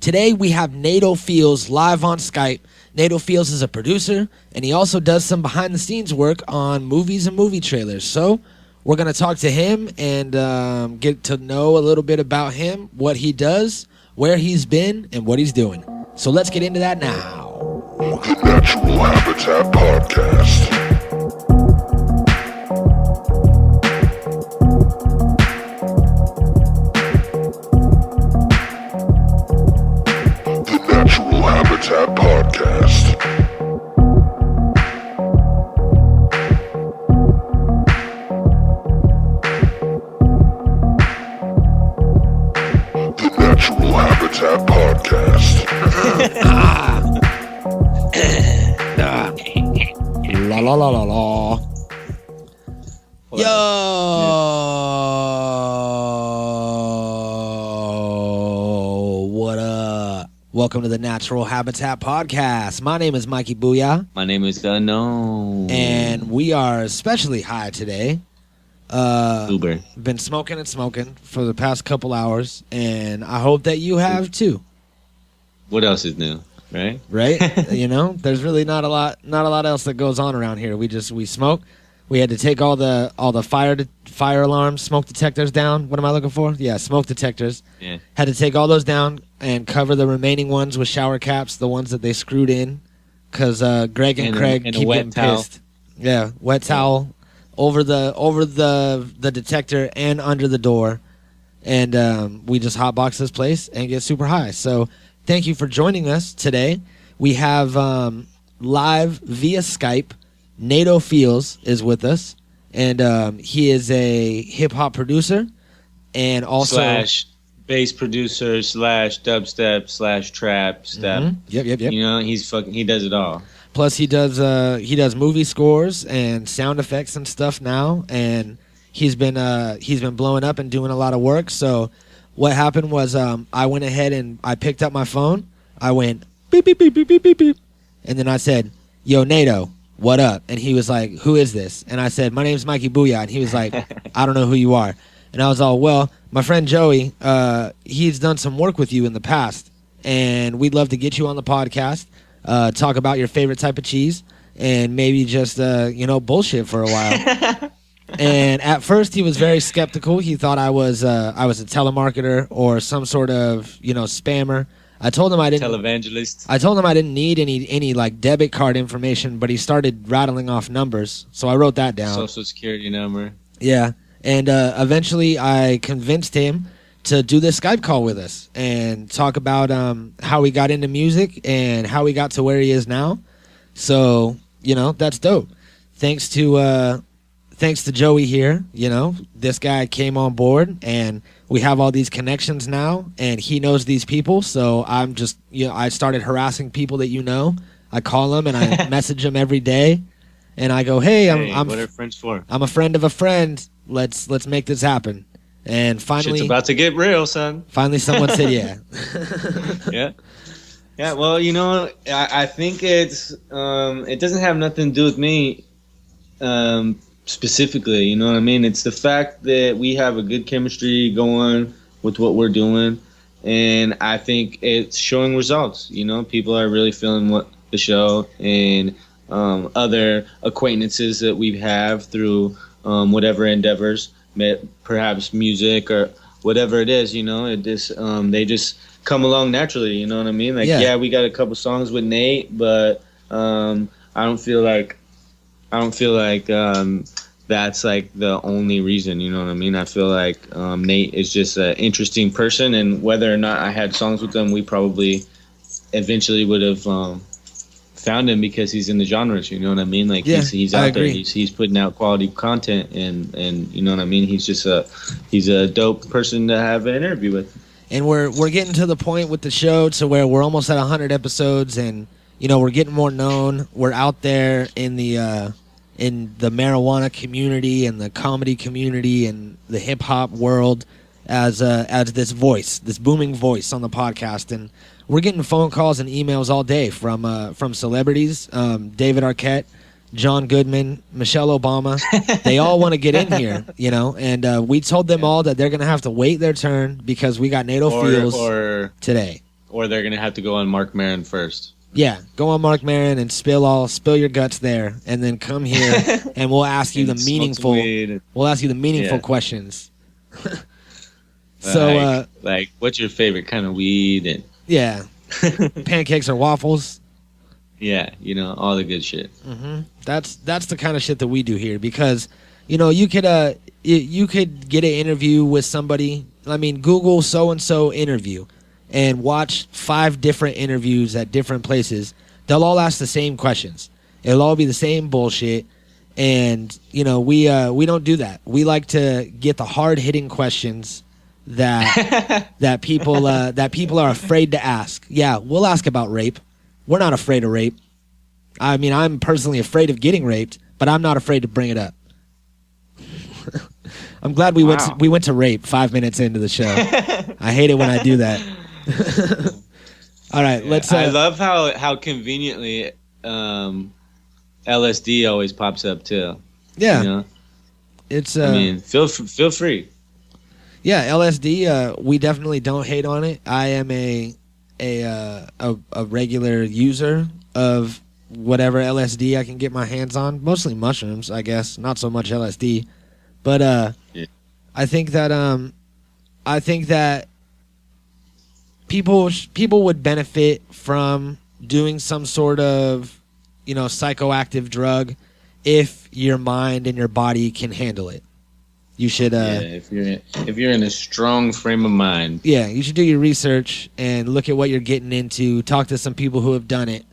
Today we have Nato Feelz live on Skype. Nato Feelz is a producer, and he also does some behind-the-scenes work on movies and movie trailers. So we're going to talk to him and get to know a little bit about him, what he does, where he's been, and what he's doing. So let's get into that now. The Natural Habitat Podcast. Habitat Podcast. The Natural Habitat Podcast. La la la la la. Yo, what up? Welcome to the Natural Habitat Podcast. My name is Mikey Booyah. My name is Unknown. And we are especially high today. Uber. Been smoking and smoking for the past couple hours, and I hope that you have too. What else is new, right? Right? You know, there's really not a lot else that goes on around here. We smoke. We had to take all the fire alarms, smoke detectors down. What am I looking for? Yeah, smoke detectors. Yeah. Had to take all those down and cover the remaining ones with shower caps, the ones that they screwed in, because Greg and Craig keep getting pissed. Yeah, wet towel over the detector and under the door, and we just hotbox this place and get super high. So thank you for joining us today. We have live via Skype. Nato Feelz is with us, and he is a hip-hop producer and also slash bass producer slash dubstep slash trap step. Mm-hmm. Yep. You know, he does it all. Plus he does movie scores and sound effects and stuff now, and he's been blowing up and doing a lot of work. So what happened was I went ahead and I picked up my phone. I went beep beep beep beep beep beep beep, and then I said, "Yo, Nato, what up?" And he was like, "Who is this?" And I said, "My name's Mikey Booyah." And he was like, "I don't know who you are." And I was all, "Well, my friend Joey, he's done some work with you in the past, and we'd love to get you on the podcast, talk about your favorite type of cheese, and maybe just bullshit for a while." And at first he was very skeptical. He thought I was a telemarketer or some sort of spammer. I told him I didn't. Televangelist. I told him I didn't need any like debit card information, but he started rattling off numbers, so I wrote that down. Social security number. Yeah, and eventually I convinced him to do this Skype call with us and talk about how he got into music and how he got to where he is now. So that's dope. Thanks to Joey here. This guy came on board, and we have all these connections now, and he knows these people. So I'm just, I started harassing people that I call them and I message them every day, and I go, "Hey, I'm what are friends for? I'm a friend of a friend. Let's make this happen." And finally, shit's about to get real, son. Finally, someone said, "Yeah." Yeah. Well, I think it doesn't have nothing to do with me. Specifically, you know what I mean? It's the fact that we have a good chemistry going with what we're doing, and I think it's showing results. People are really feeling what the show, and other acquaintances that we have through whatever endeavors, perhaps music or whatever it is. It just they just come along naturally. You know what I mean? Like, yeah, we got a couple songs with Nate, but I don't feel like that's like the only reason, you know what I mean? I feel like Nate is just an interesting person, and whether or not I had songs with him, we probably eventually would have found him because he's in the genres, you know what I mean? Like, he's out there, he's putting out quality content, and you know what I mean? He's just he's a dope person to have an interview with. And we're getting to the point with the show to where we're almost at 100 episodes, and we're getting more known. We're out there in the marijuana community and the comedy community and the hip hop world as this voice, this booming voice on the podcast. And we're getting phone calls and emails all day from celebrities, David Arquette, John Goodman, Michelle Obama. They all want to get in here, and we told them all that they're going to have to wait their turn because we got Nato Feelz today. or they're gonna have to go on Mark Maron first. Yeah, go on Mark Maron and spill your guts there, and then come here and we'll ask you the meaningful. We'll ask you the meaningful questions. So, like, what's your favorite kind of weed? And yeah, pancakes or waffles. Yeah, all the good shit. Mm-hmm. That's the kind of shit that we do here, because you could get an interview with somebody. I mean, Google so and so interview and watch 5 different interviews at different places. They'll all ask the same questions. It'll all be the same bullshit. And we don't do that. We like to get the hard hitting questions that people are afraid to ask. Yeah, we'll ask about rape. We're not afraid of rape. I mean, I'm personally afraid of getting raped, but I'm not afraid to bring it up. I'm glad we went to rape 5 minutes into the show. I hate it when I do that. All right, let's. I love how conveniently LSD always pops up too. Yeah, it's. I mean, feel free. Yeah, LSD. We definitely don't hate on it. I am a regular user of whatever LSD I can get my hands on. Mostly mushrooms, I guess. Not so much LSD, but I think that people would benefit from doing some sort of psychoactive drug if your mind and your body can handle it. You should if you're in a strong frame of mind. Yeah, you should do your research and look at what you're getting into, talk to some people who have done it,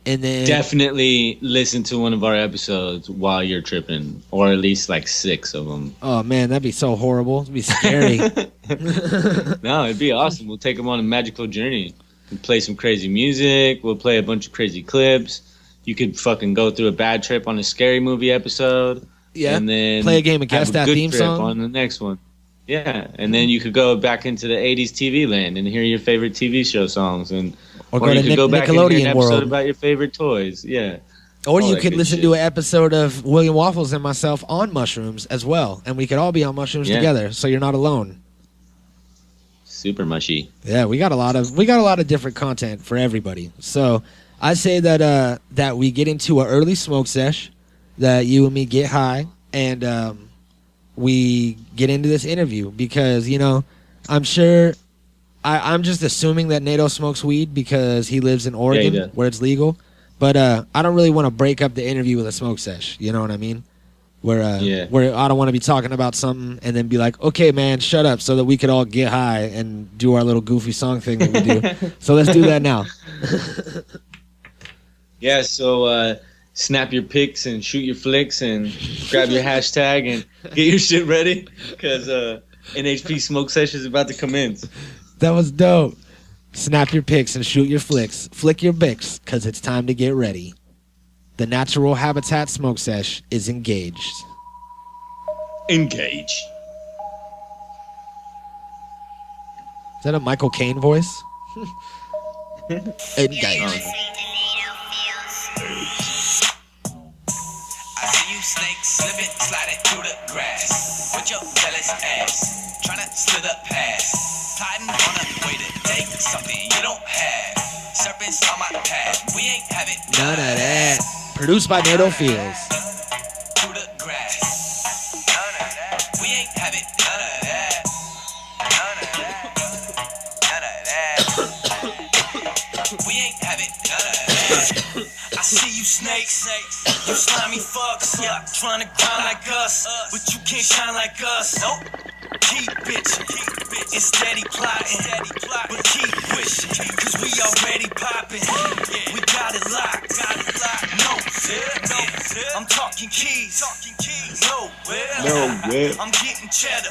and then definitely listen to one of our episodes while you're tripping, or at least like 6 of them. Oh man, that'd be so horrible. It'd be scary. No, it'd be awesome. We'll take them on a magical journey. We'll play some crazy music. We'll play a bunch of crazy clips. You could fucking go through a bad trip on a scary movie episode. Yeah, and then play a game and guess that theme song on the next one. Yeah, and then you could go back into the 80s TV land and hear your favorite TV show songs, or go to you could go back and hear an Nickelodeon episode World about your favorite toys. Yeah, or you could listen to an episode of William Waffles and myself on mushrooms as well, and we could all be on mushrooms together, so you're not alone. Super mushy. Yeah, we got a lot of different content for everybody. So I say that we get into an early smoke sesh, that you and me get high, and we get into this interview, because I'm sure I'm just assuming that Nato smokes weed because he lives in Oregon where it's legal, but I don't really want to break up the interview with a smoke sesh. You know what I mean? Where I don't want to be talking about something and then be like, okay, man, shut up, so that we could all get high and do our little goofy song thing that we do. So let's do that now. Yeah, so snap your pics and shoot your flicks and grab your hashtag and get your shit ready, because NHP Smoke Session is about to commence. That was dope. Snap your pics and shoot your flicks. Flick your bics, because it's time to get ready. The Natural Habitat Smoke Sesh is engaged. Engage. Is that a Michael Caine voice? Engage. Snake slipping, sliding through the grass. With your jealous ass, trying to slither past. Plotting on a way to take something you don't have. Serpents on my path, we ain't having none of that. Produced by Nato Feelz. Through the grass. None of that. We ain't having none of that. None of that. None of that. We ain't having none of that. I see you snakes. You slimy fucks, yeah, trying to grind like us, but you can't shine like us. Nope. Keep bitching, and steady plotting, but keep wishing, cause we already popping. We got it locked, no zip. I'm talking keys, nowhere. I'm getting cheddar,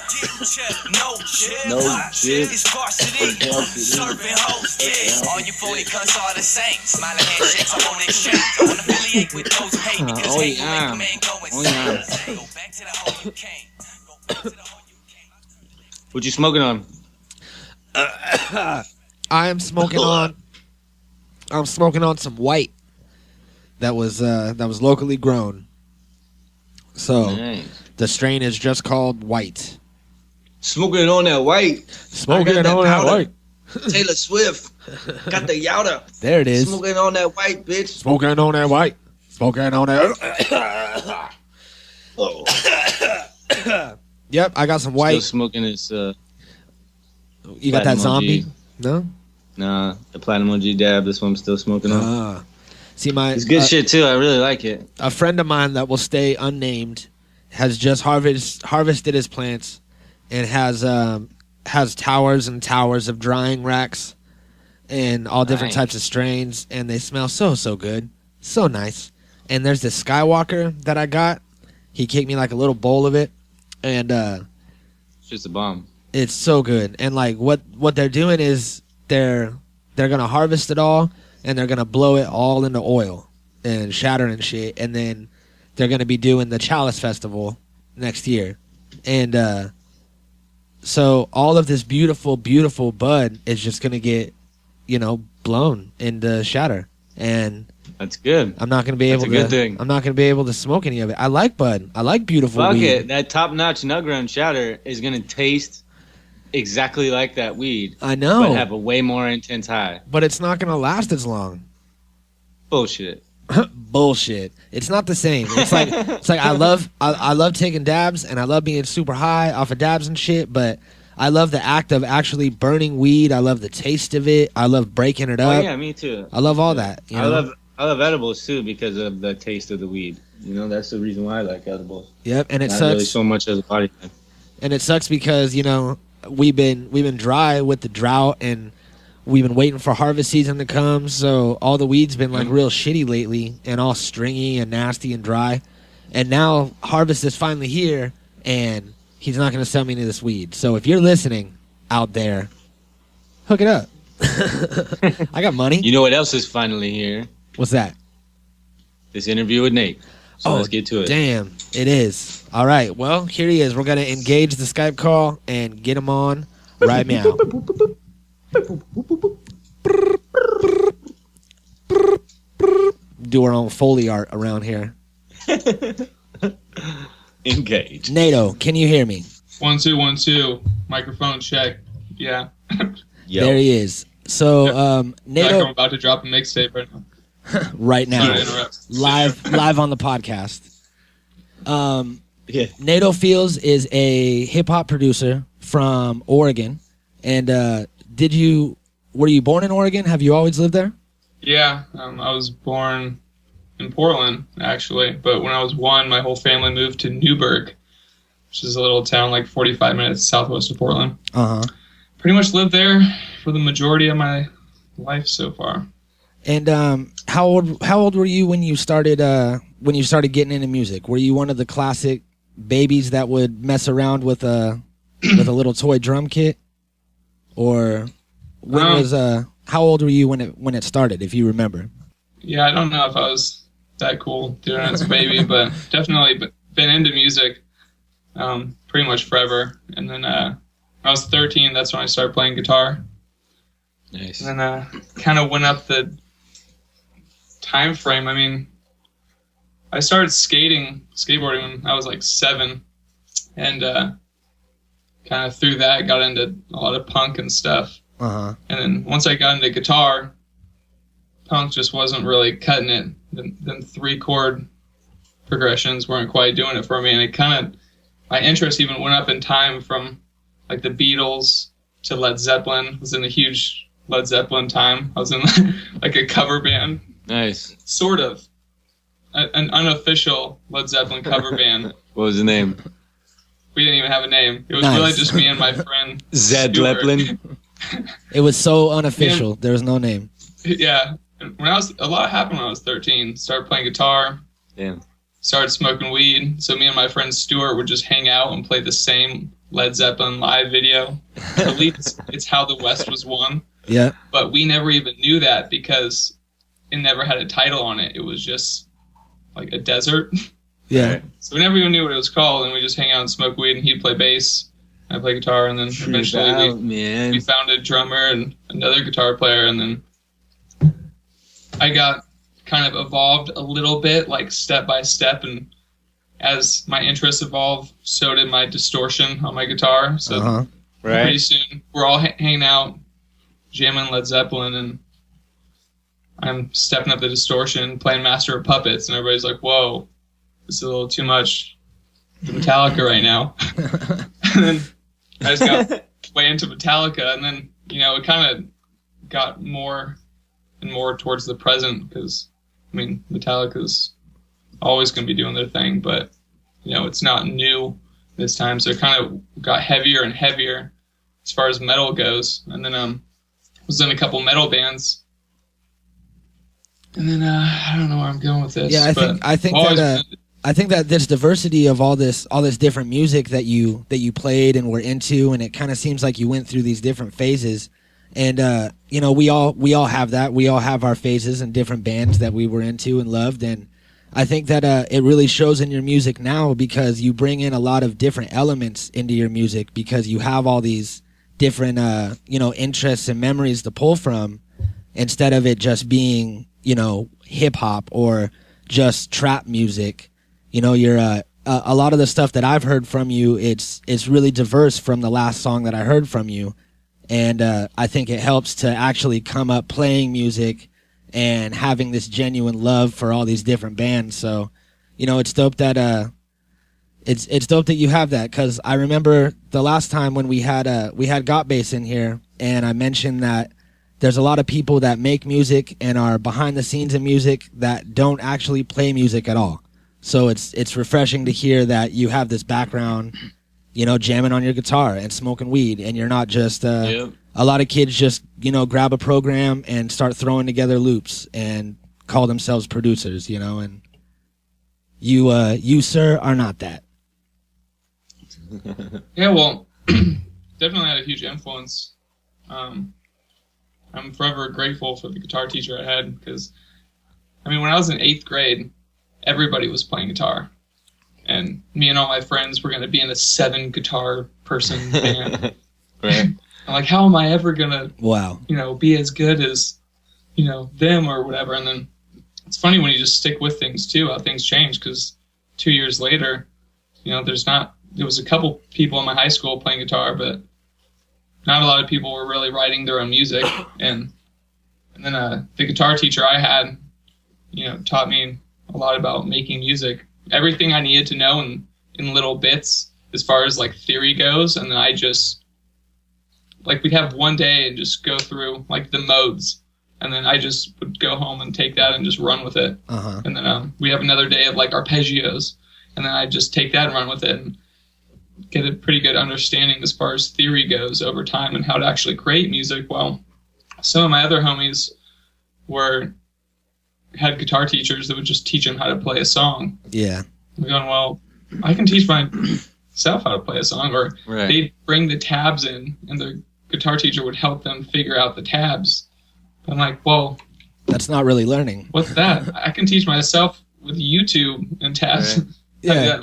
no chip. It's varsity, serving hoes dead. All you 40 cunts are the same, smiling handshakes, I won't exchange. I wanna affiliate with those who hate me, cause hate will make a man go insane. Go back to the hole you came. What you smoking on? I'm smoking on some white that was locally grown. So nice. The strain is just called white. Smoking on that white. Smoking on that white. Taylor Swift. Got the yowda. There it is. Smoking on that white, bitch. Smoking on that white. Smoking on that. Oh. Yep, I got some white. Still smoking this. You got that Platinum zombie? OG. No. Nah, the Platinum OG dab. This one I'm still smoking on. See, It's good shit too. I really like it. a friend of mine that will stay unnamed has just harvested his plants and has towers and towers of drying racks and all different Nice. types of strains, and they smell so good, so nice. And there's this Skywalker that I got. He kicked me like a little bowl of it, and It's just a bomb. it's so good. And like what they're doing is they're gonna harvest it all, and they're gonna blow it all into oil and shatter and shit, and then they're gonna be doing the Chalice Festival next year, and so all of this beautiful bud is just gonna get, blown into shatter, and That's good. I'm not gonna be That's able a to. good thing. I'm not gonna be able to smoke any of it. I like bud. I like beautiful Fuck weed. it. That top-notch nut ground shatter is gonna taste exactly like that weed, I know, but have a way more intense high. but it's not gonna last as long. Bullshit. Bullshit. It's not the same. It's like I love taking dabs, and I love being super high off of dabs and shit, but I love the act of actually burning weed. I love the taste of it. I love breaking it Oh up. yeah, me too. I love all that. You know? I love edibles too because of the taste of the weed. That's the reason why I like edibles. Yep, and it Not sucks. really so much as a body thing. And it sucks because we've been dry with the drought, and we've been waiting for harvest season to come. So all the weed's been like real shitty lately, and all stringy and nasty and dry. And now harvest is finally here, and he's not going to sell me any of this weed. So if you're listening out there, hook it up. I got money. You know what else is finally here? What's that? This interview with Nate. So let's get to it. Damn, it is. All right, well, here he is. We're going to engage the Skype call and get him on right now. Do our own Foley art around here. Engage. Nato, can you hear me? 1 2 1 2. Microphone check. Yeah. Yo. There he is. So, Like I'm Nato, about to drop a mixtape right now. right now, Sorry to interrupt. live on the podcast. Yeah. Nato Feelz is a hip hop producer from Oregon, and were you born in Oregon? Have you always lived there? Yeah. I was born in Portland, actually. But when I was 1, my whole family moved to Newburgh, which is a little town like 45 minutes southwest of Portland. Uh huh. Pretty much lived there for the majority of my life so far. And how old were you when you started getting into music? Were you one of the classic babies that would mess around with a little toy drum kit, or how old were you when it started, if you remember? Yeah, I don't know if I was that cool doing it as a baby, but definitely been into music pretty much forever. And then when I was 13, that's when I started playing guitar. Nice. And then kind of went up the time frame. I mean, I started skateboarding when I was like 7, and kind of through that got into a lot of punk and stuff. Uh-huh. And then once I got into guitar, punk just wasn't really cutting it. Then 3-chord progressions weren't quite doing it for me, and it kind of, my interest even went up in time from like the Beatles to Led Zeppelin. I was in a huge Led Zeppelin time. I was in like a cover band. Nice. Sort of. An unofficial Led Zeppelin cover band. What was the name? We didn't even have a name. It was Nice. really just me and my friend. Zed Stuart. Leplin. It was so unofficial. There was no name. Yeah. A lot happened when I was 13. Started playing guitar. Damn. Started smoking weed. So me and my friend Stuart would just hang out and play the same Led Zeppelin live video. I believe it's How the West Was Won. Yeah. But we never even knew that because it never had a title on it. It was just like a desert. Yeah. Right. So we never even knew what it was called, and we just hang out and smoke weed, and he'd play bass, I play guitar, and then eventually we found a drummer and another guitar player, and then I got kind of evolved a little bit, like step by step, and as my interests evolved, so did my distortion on my guitar. So Uh-huh. pretty Right. soon we're all hanging out jamming Led Zeppelin, and I'm stepping up the distortion, playing Master of Puppets, and everybody's like, whoa, this is a little too much for Metallica right now. And then I just got way into Metallica, and then, it kind of got more and more towards the present, because, Metallica's always going to be doing their thing, but, it's not new this time, so it kind of got heavier and heavier as far as metal goes. And then was in a couple metal bands. And then I don't know where I'm going with this. Yeah, I think that this diversity of all this different music that you played and were into, and it kind of seems like you went through these different phases. And we all have that. We all have our phases and different bands that we were into and loved. And I think that it really shows in your music now, because you bring in a lot of different elements into your music, because you have all these different interests and memories to pull from, instead of it just being hip hop or just trap music. You're a lot of the stuff that I've heard from you, it's really diverse from the last song that I heard from you. And I think it helps to actually come up playing music and having this genuine love for all these different bands. So, it's dope that it's dope that you have that, because I remember the last time when we had Got Bass in here, and I mentioned that there's a lot of people that make music and are behind the scenes in music that don't actually play music at all. So it's refreshing to hear that you have this background, jamming on your guitar and smoking weed, and you're not just a lot of kids just grab a program and start throwing together loops and call themselves producers, and you sir are not that. Yeah, well, definitely had a huge influence. I'm forever grateful for the guitar teacher I had, because, when I was in 8th grade, everybody was playing guitar. And me and all my friends were going to be in a 7-guitar person band. Right. I'm like, how am I ever going to, be as good as, them or whatever? And then it's funny when you just stick with things, too, how things change, because 2 years later, there was a couple people in my high school playing guitar, but not a lot of people were really writing their own music. And then the guitar teacher I had, taught me a lot about making music. Everything I needed to know in little bits as far as like theory goes. And then I just, we'd have one day and just go through the modes. And then I just would go home and take that and just run with it. Uh-huh. And then we have another day of arpeggios. And then I just take that and run with it and get a pretty good understanding as far as theory goes over time and how to actually create music. Well, some of my other homies had guitar teachers that would just teach them how to play a song. Yeah. I'm going, well, I can teach myself how to play a song. Or they'd bring the tabs in, and the guitar teacher would help them figure out the tabs. I'm like, well, that's not really learning. What's that? I can teach myself with YouTube and tabs. Right. Yeah.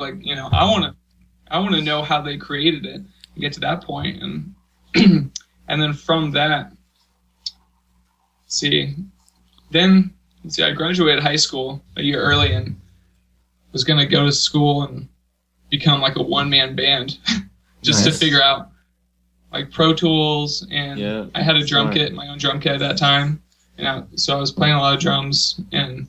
I want to know how they created it and get to that point. And and then from that, I graduated high school a year early and was going to go to school and become a one-man band just to figure out Pro Tools. And I had a drum kit, my own drum kit at that time. So I was playing a lot of drums, and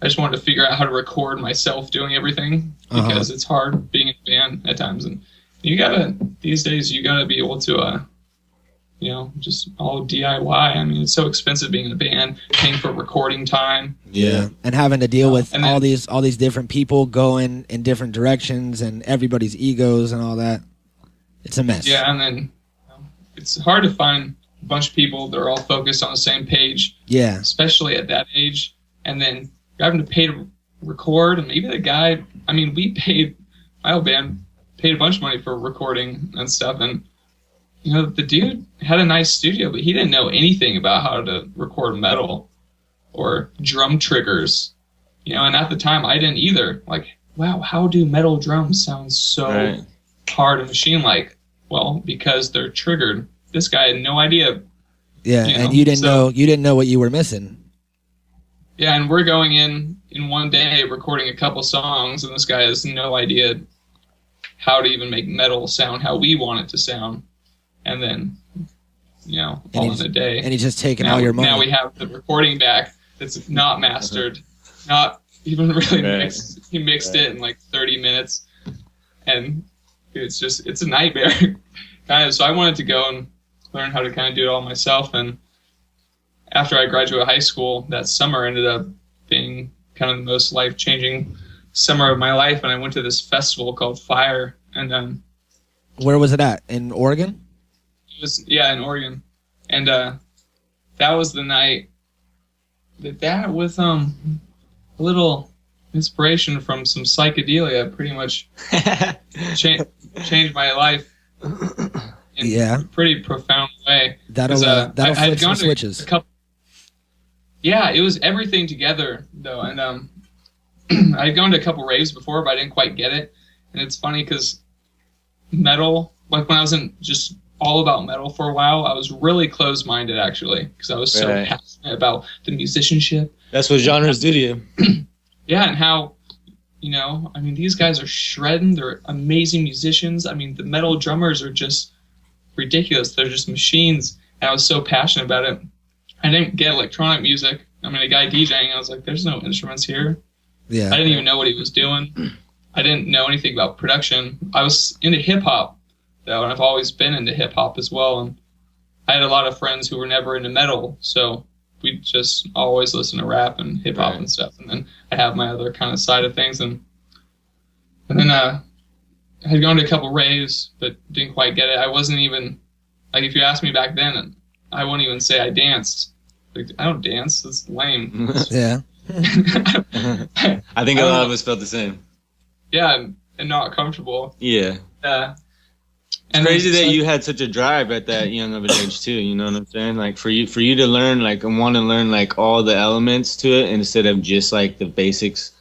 I just wanted to figure out how to record myself doing everything, because it's hard being in a band at times. And these days you gotta be able to, just all DIY. It's so expensive being in a band, paying for recording time. Yeah. And having to deal with all these different people going in different directions and everybody's egos and all that. It's a mess. Yeah. And then it's hard to find a bunch of people that are all focused on the same page. Yeah. Especially at that age. And then you're having to pay to record, and maybe the guy, my old band paid a bunch of money for recording and stuff, and the dude had a nice studio, but he didn't know anything about how to record metal or drum triggers, and at the time I didn't either. Wow, how do metal drums sound so hard and machine-like? Well, because they're triggered. This guy had no idea. Yeah, and you didn't know what you were missing. Yeah, and we're going in one day recording a couple songs, and this guy has no idea how to even make metal sound how we want it to sound. And then all in a day. And he's just taking all your money. Now we have the recording back that's not mastered, not even really mixed. He mixed it in like 30 minutes, and it's a nightmare. Kind of. So I wanted to go and learn how to kind of do it all myself. And after I graduated high school, that summer ended up being kind of the most life-changing summer of my life. And I went to this festival called Fire. And where was it at? In Oregon? It was, in Oregon. And that was the night that with a little inspiration from some psychedelia pretty much changed my life in a pretty profound way. That'll flip some switches. It was everything together though, and I'd gone to a couple raves before, but I didn't quite get it. And it's funny because metal, like when I was in just all about metal for a while, I was really closed-minded actually, because I was so passionate about the musicianship. That's what genres do to you. Yeah, and how, these guys are shredding. They're amazing musicians. I mean, the metal drummers are just ridiculous. They're just machines. And I was so passionate about it. I didn't get electronic music. I mean, a guy DJing, I was like, there's no instruments here. Yeah. I didn't even know what he was doing. I didn't know anything about production. I was into hip-hop, though, and I've always been into hip-hop as well. And I had a lot of friends who were never into metal, so we just always listen to rap and hip-hop and stuff. And then I have my other kind of side of things. And then I had gone to a couple raves, but didn't quite get it. I wasn't even, like, if you asked me back then, I wouldn't even say I danced. Like, I don't dance. That's lame. Yeah. I think a lot of us felt the same. Yeah, and not comfortable. Yeah. It's crazy that you had such a drive at that young of an age too. You know what I'm saying? Like for you to learn, like, and want to learn like all the elements to it instead of just like the basics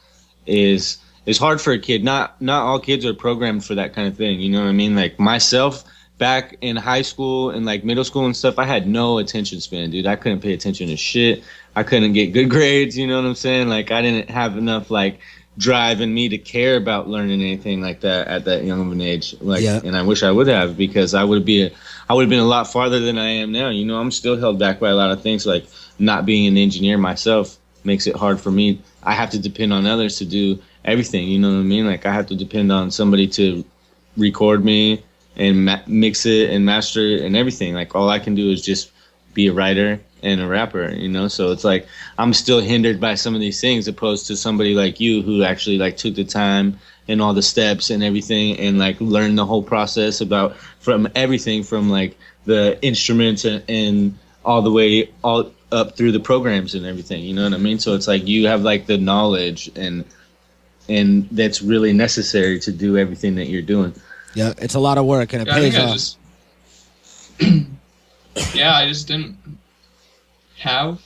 is hard for a kid. Not all kids are programmed for that kind of thing. You know what I mean? Like myself, back in high school and like middle school and stuff, I had no attention span, dude. I couldn't pay attention to shit. I couldn't get good grades. You know what I'm saying? Like I didn't have enough like drive in me to care about learning anything like that at that young of an age. Like, and I wish I would have, because I would have been a lot farther than I am now. You know, I'm still held back by a lot of things. Like not being an engineer myself makes it hard for me. I have to depend on others to do everything. You know what I mean? Like I have to depend on somebody to record me and mix it and master it and everything. Like all I can do is just be a writer and a rapper, you know? So it's like I'm still hindered by some of these things, opposed to somebody like you who actually like took the time and all the steps and everything and like learned the whole process from everything from like the instruments and all the way all up through the programs and everything, you know what I mean? So it's like you have like the knowledge and that's really necessary to do everything that you're doing. Yeah, it's a lot of work and it pays off. I just didn't have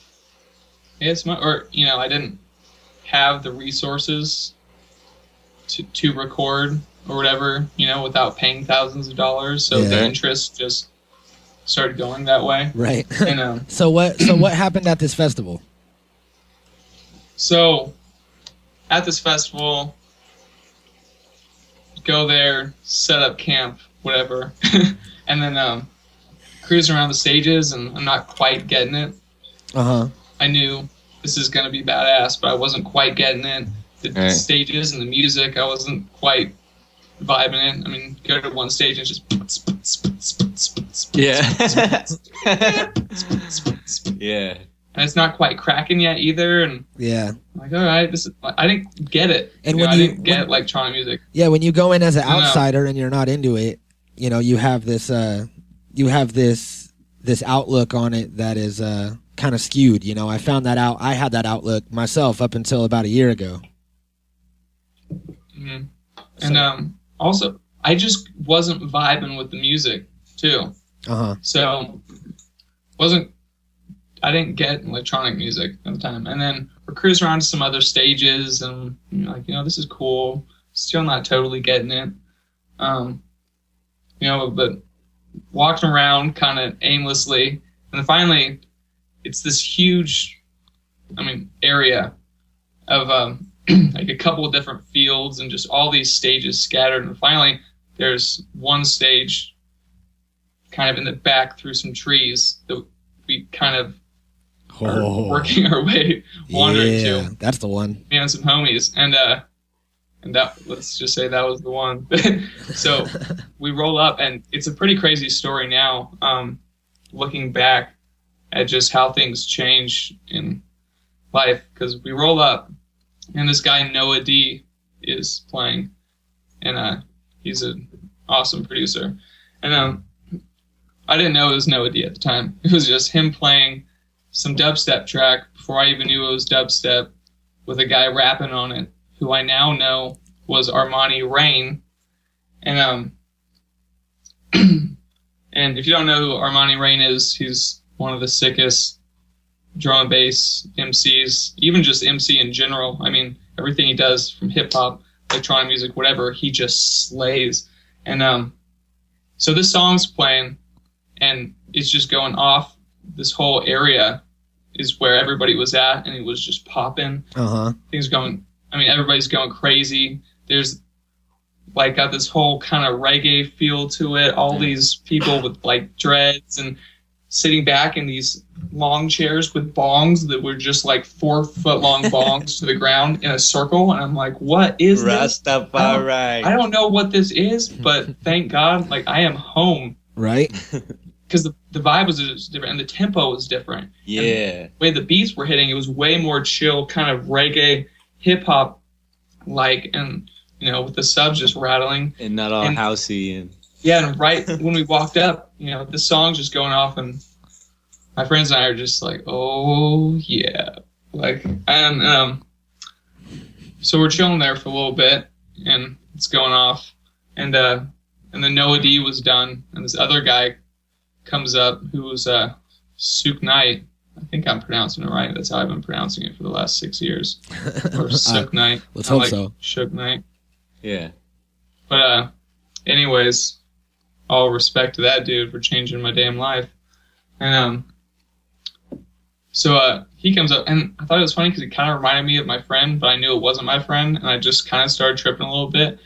as much, or I didn't have the resources to record or whatever, without paying thousands of dollars. So the interest just started going that way. Right. And, So what happened at this festival? So at this festival, go there, set up camp, whatever, and then cruise around the stages, and I'm not quite getting it. I knew this is going to be badass, but I wasn't quite getting it. The stages and the music, I wasn't quite vibing it. I mean, go to one stage and just yeah. And it's not quite cracking yet either. And I'm like, all right, I didn't get it. And I didn't get electronic music. Yeah, when you go in as an outsider and you're not into it, you have this this outlook on it that is kind of skewed. I found that out. I had that outlook myself up until about a year ago. Mm-hmm. And also, I just wasn't vibing with the music too. So I didn't get electronic music at the time. And then we're cruising around to some other stages, and this is cool. Still not totally getting it. But walking around kind of aimlessly, and then finally, it's this huge, area of like a couple of different fields and just all these stages scattered. And finally, there's one stage kind of in the back through some trees that we kind of are Oh, working our way, wandering yeah, to. that's the one. Me and some homies, and that, let's just say that was the one. So we roll up, and it's a pretty crazy story now, looking back at just how things change in life, because we roll up, and this guy Noah D is playing, and he's an awesome producer, and I didn't know it was Noah D at the time. It was just him playing some dubstep track before I even knew it was dubstep, with a guy rapping on it who I now know was Armani Rain. And and if you don't know who Armani Rain is, he's one of the sickest drum and bass MCs, even just MC in general. I mean, everything he does, from hip hop, electronic music, whatever, he just slays. And so this song's playing, and it's just going off. This whole area is where everybody was at, and it was just popping. Things going, I mean, everybody's going crazy. There's like got this whole kind of reggae feel to it. All these people with like dreads and sitting back in these long chairs with bongs that were just like 4 foot long bongs to the ground in a circle. And I'm like, what is this? Rastafari. I don't know what this is, but thank God, like, I am home. Right? Because the vibe was just different, and the tempo was different. Yeah. And the way the beats were hitting, it was way more chill, kind of reggae, hip hop like, and you know, with the subs just rattling. And not all housey. And yeah, and right when we walked up, you know, the song's just going off, and my friends and I are just like, oh yeah, like, and so we're chilling there for a little bit, and it's going off, and then Noah D was done, and this other guy comes up who was Sook Knight. I think I'm pronouncing it right. That's how I've been pronouncing it for the last 6 years. Or Sook Knight. Let's hope like so. Shook Knight. yeah. But anyways, all respect to that dude for changing my damn life. And so he comes up, and I thought it was funny because he kind of reminded me of my friend, but I knew it wasn't my friend, and I just kind of started tripping a little bit.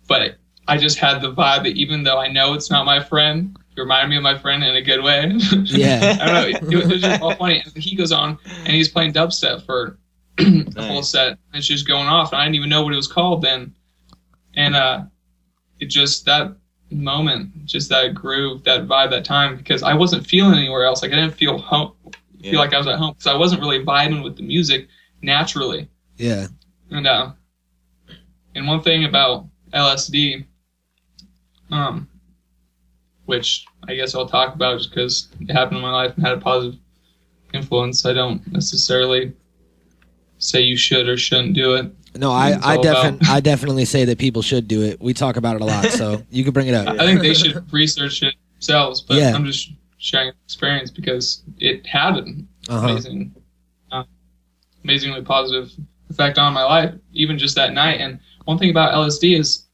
But I just had the vibe that even though I know it's not my friend, it reminded me of my friend in a good way. Yeah. I don't know. It was just all funny. And he goes on, and he's playing dubstep for the whole set. And it's just going off, and I didn't even know what it was called then. And it just, that moment, just that groove, that vibe, that time, because I wasn't feeling anywhere else. Like, I didn't feel home, feel like I was at home, because I wasn't really vibing with the music naturally. Yeah. And one thing about LSD, which I guess I'll talk about just because it happened in my life and had a positive influence. I don't necessarily say you should or shouldn't do it. No, I definitely say that people should do it. We talk about it a lot, so you can bring it up. I think they should research it themselves, but Yeah. I'm just sharing experience because it had an amazingly positive effect on my life, even just that night. And one thing about LSD is,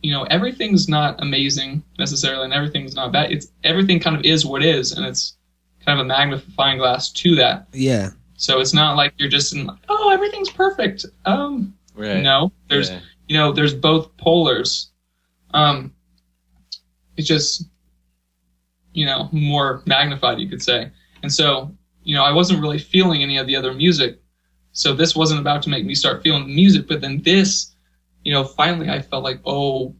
you know, everything's not amazing necessarily, and everything's not bad. It's everything kind of is what is, and it's kind of a magnifying glass to that. Yeah. So it's not like you're just in, oh, everything's perfect. Right. No, there's you know, there's both polars. It's just, you know, more magnified, you could say. And so, you know, I wasn't really feeling any of the other music. So this wasn't about to make me start feeling the music, but then this, you know, finally I felt like, oh,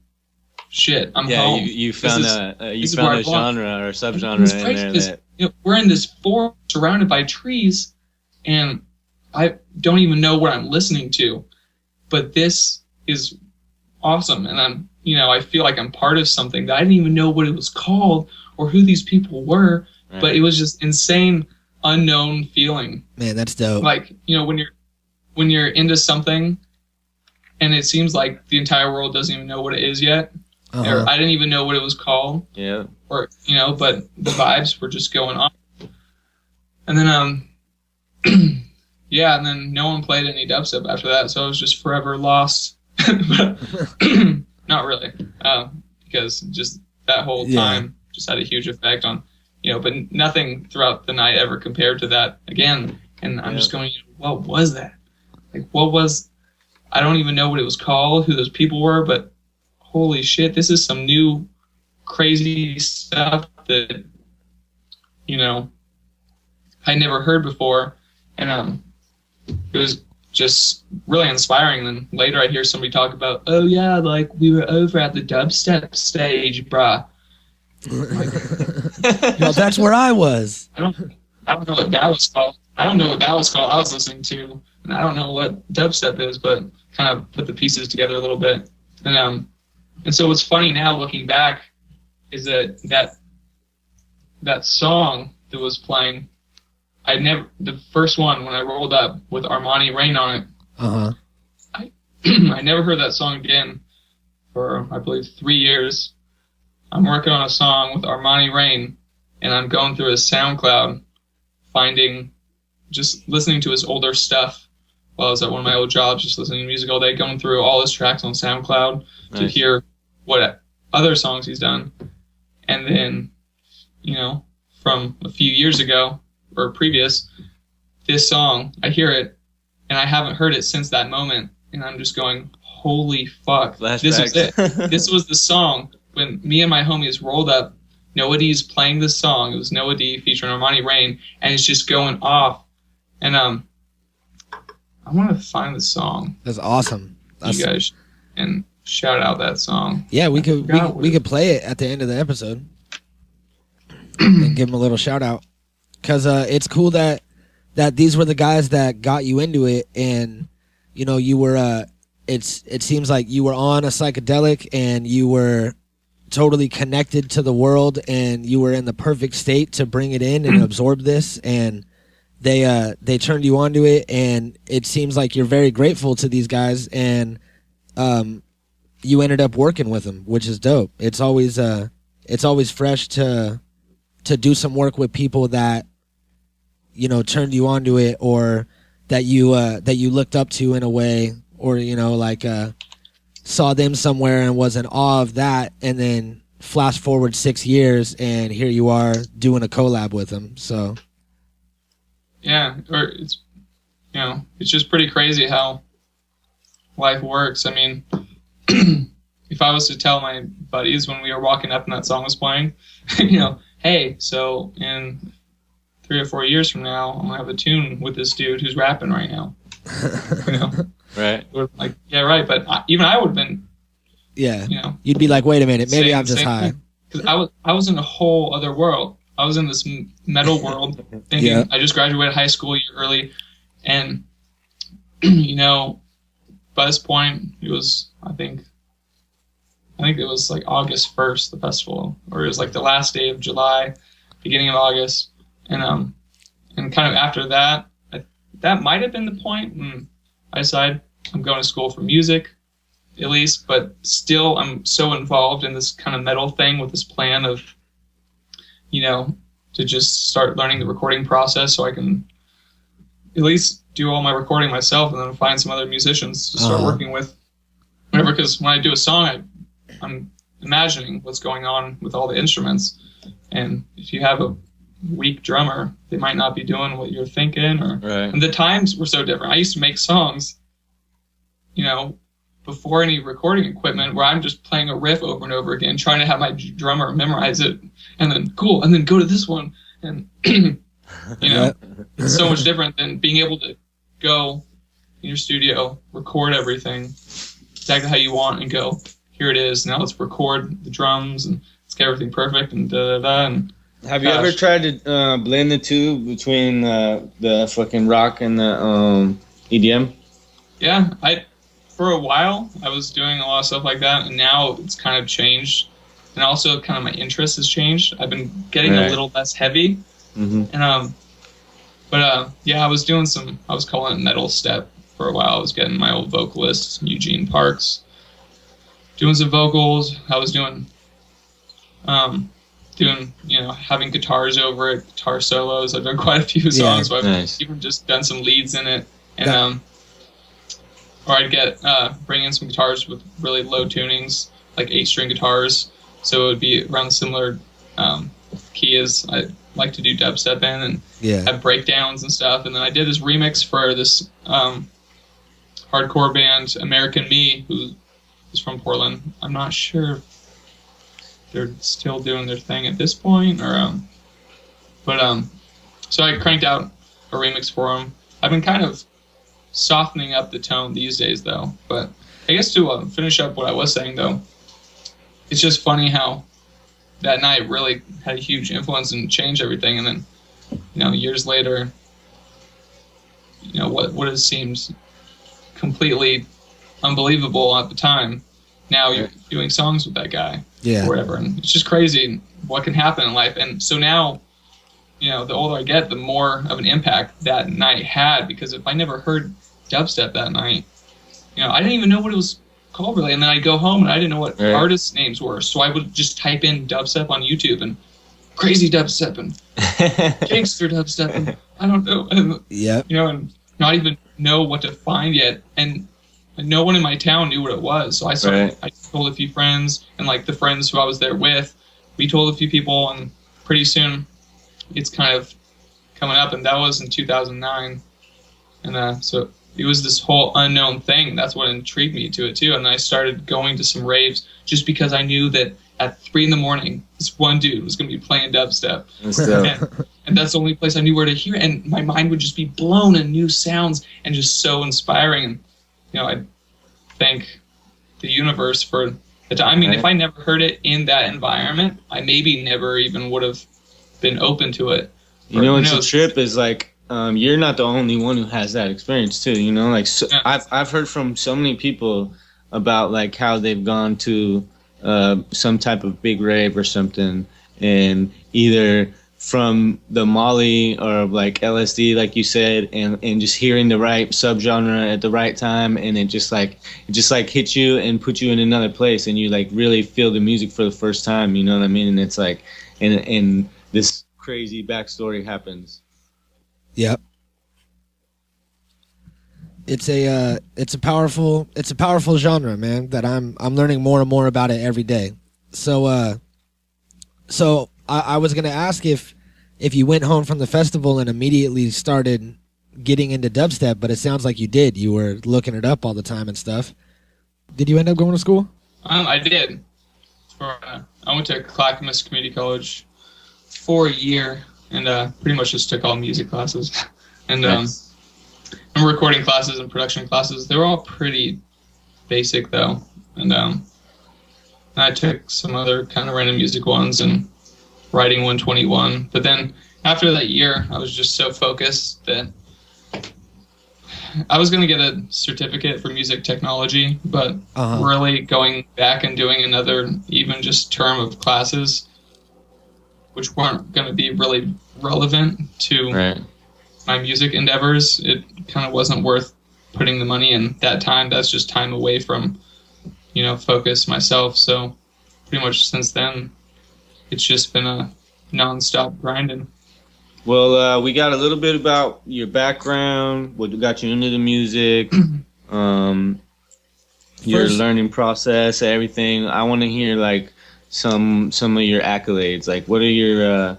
shit, I'm home. You found a genre or subgenre in there that, you know, we're in this forest surrounded by trees, and I don't even know what I'm listening to, but this is awesome, and I'm, you know, I feel like I'm part of something that I didn't even know what it was called or who these people were, right. But it was just insane, unknown feeling. Man, that's dope. Like, you know, when you're into something, and it seems like the entire world doesn't even know what it is yet. Or I didn't even know what it was called. Yeah. Or, you know, but the vibes were just going on. And then, yeah, and then no one played any dubstep after that, so I was just forever lost. Not really. Because just that whole time just had a huge effect on, you know, but nothing throughout the night ever compared to that again. And I'm just going, what was that? Like, what was... I don't even know what it was called, who those people were, but holy shit, this is some new crazy stuff that, you know, I never heard before, and it was just really inspiring. And then later I hear somebody talk about, oh yeah, like we were over at the dubstep stage, bruh. Well, that's where I was. I don't know what that was called. I was listening to, and I don't know what dubstep is, but kind of put the pieces together a little bit. And so what's funny now looking back is that song that was playing, the first one when I rolled up with Armani Rain on it, I never heard that song again for, I believe, 3 years. I'm working on a song with Armani Rain, and I'm going through his SoundCloud, just listening to his older stuff while I was at one of my old jobs, just listening to music all day, going through all his tracks on SoundCloud to hear what other songs he's done. And then, you know, from a few years ago, or previous, this song, I hear it, and I haven't heard it since that moment, and I'm just going, holy fuck. Flashbacks. This was it. This was the song when me and my homies rolled up. Noah D's playing this song. It was Noah D featuring Armani Rain, and it's just going off. And I want to find the song. That's awesome. You guys, and shout out that song. Yeah, we could play it at the end of the episode and give them a little shout out, because it's cool that these were the guys that got you into it, and you know you were. It seems like you were on a psychedelic and you were totally connected to the world, and you were in the perfect state to bring it in and absorb this, and they turned you onto it, and it seems like you're very grateful to these guys, and you ended up working with them, which is dope. It's always fresh to do some work with people that, you know, turned you onto it, or that you looked up to in a way, or, you know, like saw them somewhere and was in awe of that, and then flash forward 6 years and here you are doing a collab with them. So yeah, or it's, you know, it's just pretty crazy how life works. I mean, if I was to tell my buddies when we were walking up and that song was playing, you know, hey, so in 3 or 4 years from now, I'm gonna have a tune with this dude who's rapping right now. You know, right? Like, yeah, right. But even I would have been, yeah, you know, you'd be like, wait a minute, maybe I'm just high. Because I was in a whole other world. I was in this metal world, thinking, yeah. I just graduated high school a year early, and you know, by this point, it was, I think it was like August 1st, the festival, or it was like the last day of July, beginning of August, and kind of after that, that might have been the point when I decided I'm going to school for music, at least, but still I'm so involved in this kind of metal thing with this plan of, you know, to just start learning the recording process so I can at least do all my recording myself, and then find some other musicians to start working with. Whatever, because when I do a song, I'm imagining what's going on with all the instruments. And if you have a weak drummer, they might not be doing what you're thinking, or right. And the times were so different. I used to make songs, you know, before any recording equipment, where I'm just playing a riff over and over again, trying to have my drummer memorize it, and then cool, and then go to this one, and you know, it's so much different than being able to go in your studio, record everything exactly how you want, and go, here it is, now let's record the drums and let's get everything perfect, and da da da. And have you ever tried to blend the two between the fucking rock and the EDM? Yeah, for a while I was doing a lot of stuff like that, and now it's kind of changed, and also kind of my interest has changed. I've been getting a little less heavy, and yeah, I was calling it metal step for a while. I was getting my old vocalist Eugene Parks, doing some vocals. I was doing, you know, having guitars over it, guitar solos. I've done quite a few songs, so I've even just done some leads in it, and or I'd get bring in some guitars with really low tunings, like 8-string guitars, so it would be around the similar key as I like to do dubstep in, and have breakdowns and stuff. And then I did this remix for this hardcore band, American Me, who is from Portland. I'm not sure they're still doing their thing at this point, or so I cranked out a remix for him. I've been kind of softening up the tone these days, though. But I guess to finish up what I was saying, though, it's just funny how that night really had a huge influence and changed everything. And then, years later, what has seemed completely unbelievable at the time, now you're doing songs with that guy, or whatever. And it's just crazy what can happen in life. And so now, the older I get, the more of an impact that night had, because if I never heard dubstep that night, I didn't even know what it was called really. And then I'd go home and I didn't know what artists' names were. So I would just type in dubstep on YouTube and crazy dubstep and gangster dubstep and I don't know. And, and not even know what to find yet. And no one in my town knew what it was. So I told a few friends, and like the friends who I was there with, we told a few people, and pretty soon it's kind of coming up, and that was in 2009. And so it was this whole unknown thing. That's what intrigued me to it too. And then I started going to some raves just because I knew that at 3 a.m, this one dude was going to be playing dubstep. And that's the only place I knew where to hear it. And my mind would just be blown in new sounds and just so inspiring. And, I thank the universe for the time. I mean, if I never heard it in that environment, I maybe never even would have been open to it. It's a trip is like, you're not the only one who has that experience too. I've heard from so many people about like how they've gone to some type of big rave or something, and either from the Molly or like LSD, like you said, and just hearing the right subgenre at the right time, and it just hits you and puts you in another place, and you like really feel the music for the first time. You know what I mean? And it's like, and this crazy backstory happens. Yep. It's a powerful genre, man, that I'm learning more and more about it every day. So I was gonna ask if you went home from the festival and immediately started getting into dubstep, but it sounds like you did. You were looking it up all the time and stuff. Did you end up going to school? I did. I went to Clackamas Community College for a year and pretty much just took all music classes. And and recording classes and production classes. They were all pretty basic though. And I took some other kind of random music ones and writing 121. But then after that year, I was just so focused that I was going to get a certificate for music technology, but really going back and doing another even just term of classes, which weren't going to be really relevant to my music endeavors, it kind of wasn't worth putting the money in that time. That's just time away from, focus myself. So pretty much since then, it's just been a nonstop grinding. Well, we got a little bit about your background, what got you into the music, your learning process, everything. I want to hear like some of your accolades. Like, what are your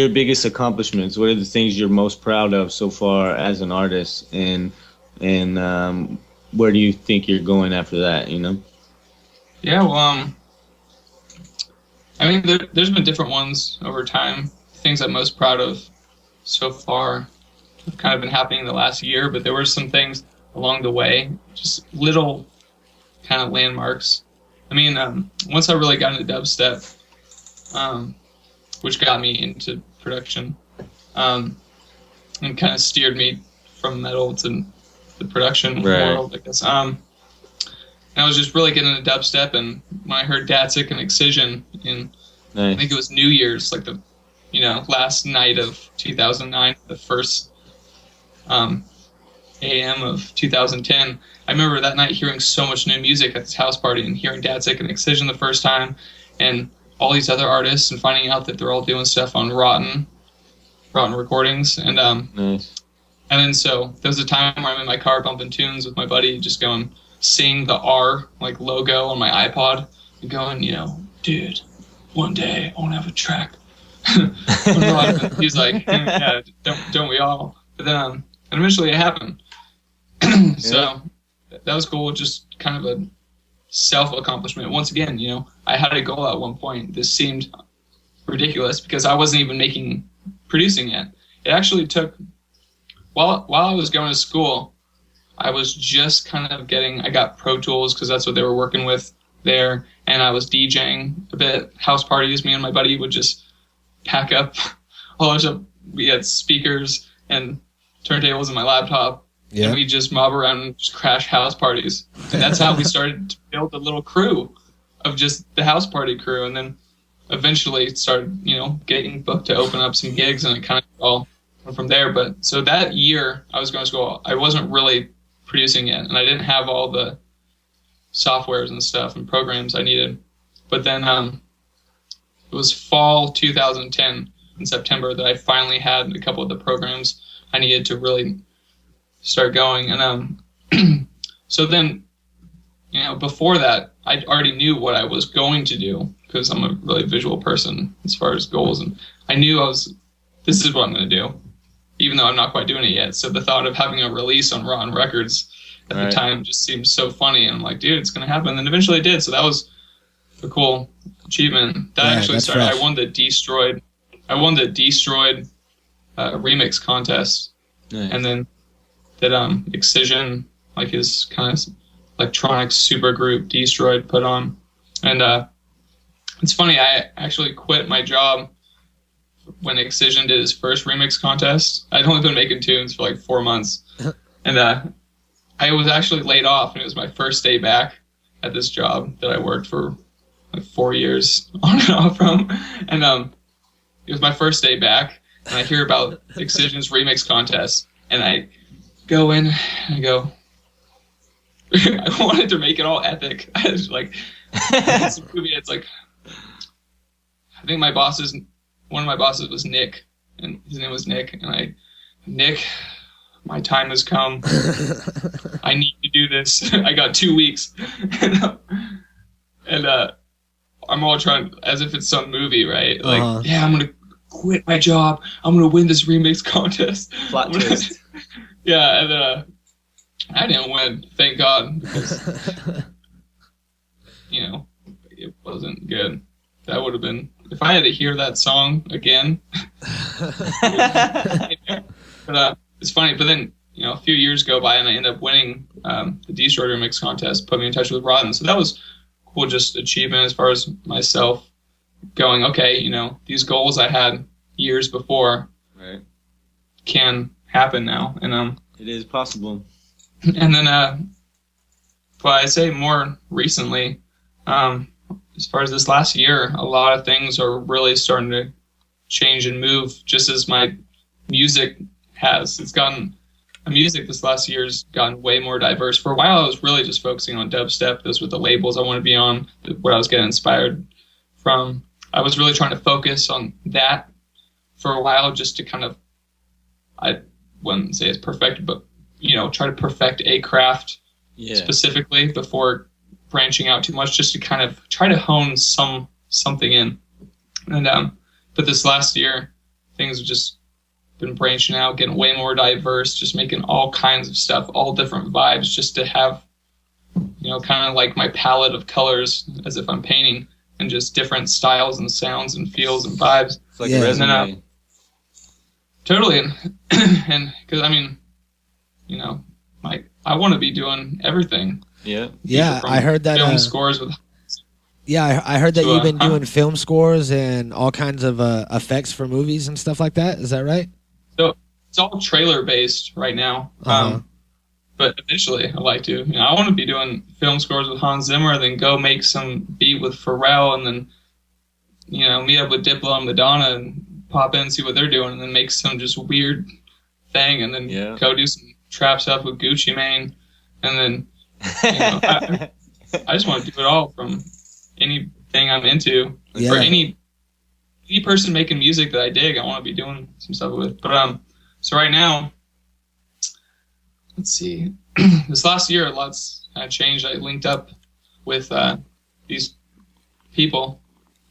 biggest accomplishments? What are the things you're most proud of so far as an artist, and where do you think you're going after that? Yeah, well, I mean, there's been different ones over time. Things I'm most proud of so far have kind of been happening in the last year, but there were some things along the way, just little kind of landmarks. I mean, once I really got into dubstep, which got me into production, and kind of steered me from metal to the production world, I guess. And I was just really getting into dubstep, and when I heard Datsik and Excision in, I think it was New Year's, like the, last night of 2009, the first AM of 2010, I remember that night hearing so much new music at this house party and hearing Datsik and Excision the first time, and all these other artists, and finding out that they're all doing stuff on Rotten recordings. And and then so there was a time where I'm in my car bumping tunes with my buddy, just going, seeing the R like logo on my iPod and going, dude, one day I want to have a track. He's like, yeah, don't we all? But then and eventually it happened. So that was cool. Just kind of a self-accomplishment. Once again, I had a goal at one point. This seemed ridiculous because I wasn't even producing yet. It actually took, while I was going to school, I was just kind of I got Pro Tools because that's what they were working with there, and I was DJing a bit, house parties. Me and my buddy would just pack up all our stuff. We had speakers and turntables in my laptop, and we just mob around and just crash house parties. And that's how we started to build a little crew of just the house party crew, and then eventually started, getting booked to open up some gigs, and it kind of all went from there. But so that year I was going to school, I wasn't really producing yet, and I didn't have all the softwares and stuff and programs I needed. But then it was fall 2010 in September that I finally had a couple of the programs I needed to really start going. And so then, before that, I already knew what I was going to do because I'm a really visual person as far as goals, and I knew this is what I'm going to do, even though I'm not quite doing it yet. So the thought of having a release on Rotten Records at the time just seemed so funny, and I'm like, dude, it's going to happen. And eventually it did. So that was a cool achievement. That actually started. I won the Destroyed remix contest. Nice. And then that Excision, like his kind of electronic super group Destroyed, put on. And it's funny, I actually quit my job when Excision did his first remix contest. I'd only been making tunes for 4 months. And I was actually laid off, and it was my first day back at this job that I worked for 4 years on and off from. And it was my first day back, and I hear about Excision's remix contest, and I go in, and I go, I wanted to make it all epic. I was it's a movie. It's I think one of my bosses was Nick, and his name was Nick, and Nick, my time has come. I need to do this. I got 2 weeks. and I'm all trying, as if it's some movie, right? Yeah, I'm going to quit my job. I'm going to win this remix contest. Plot twist. Yeah, and I didn't win, thank God, because, it wasn't good. That would have been, if I had to hear that song again. But it's funny, but then, a few years go by and I end up winning the Destroyed remix contest, put me in touch with Rotten. So that was cool, just achievement as far as myself going, okay, these goals I had years before can happen now. And it is possible. And then, but I say more recently, as far as this last year, a lot of things are really starting to change and move, just as my music has. Music this last year's gotten way more diverse. For a while, I was really just focusing on dubstep. Those were the labels I wanted to be on, what I was getting inspired from. I was really trying to focus on that for a while, just to kind of, I wouldn't say it's perfect, but, try to perfect a craft specifically before branching out too much, just to kind of try to hone something in. And but this last year, things have just been branching out, getting way more diverse, just making all kinds of stuff, all different vibes, just to have, kind of like my palette of colors as if I'm painting, and just different styles and sounds and feels and vibes. It's like a resume. Totally. And because, I want to be doing everything. Yeah. Yeah, I heard that. Film scores with. Yeah, I heard that you've been doing film scores and all kinds of effects for movies and stuff like that. Is that right? So it's all trailer based right now. But eventually I'd like to. I want to be doing film scores with Hans Zimmer, then go make some beat with Pharrell, and then, meet up with Diplo and Madonna and pop in and see what they're doing, and then make some just weird thing, and then go do some trap stuff with Gucci Mane, and then, I just want to do it all, from anything I'm into. For any person making music that I dig, I want to be doing some stuff with. But so right now, let's see. This last year, lots kind of changed. I linked up with these people.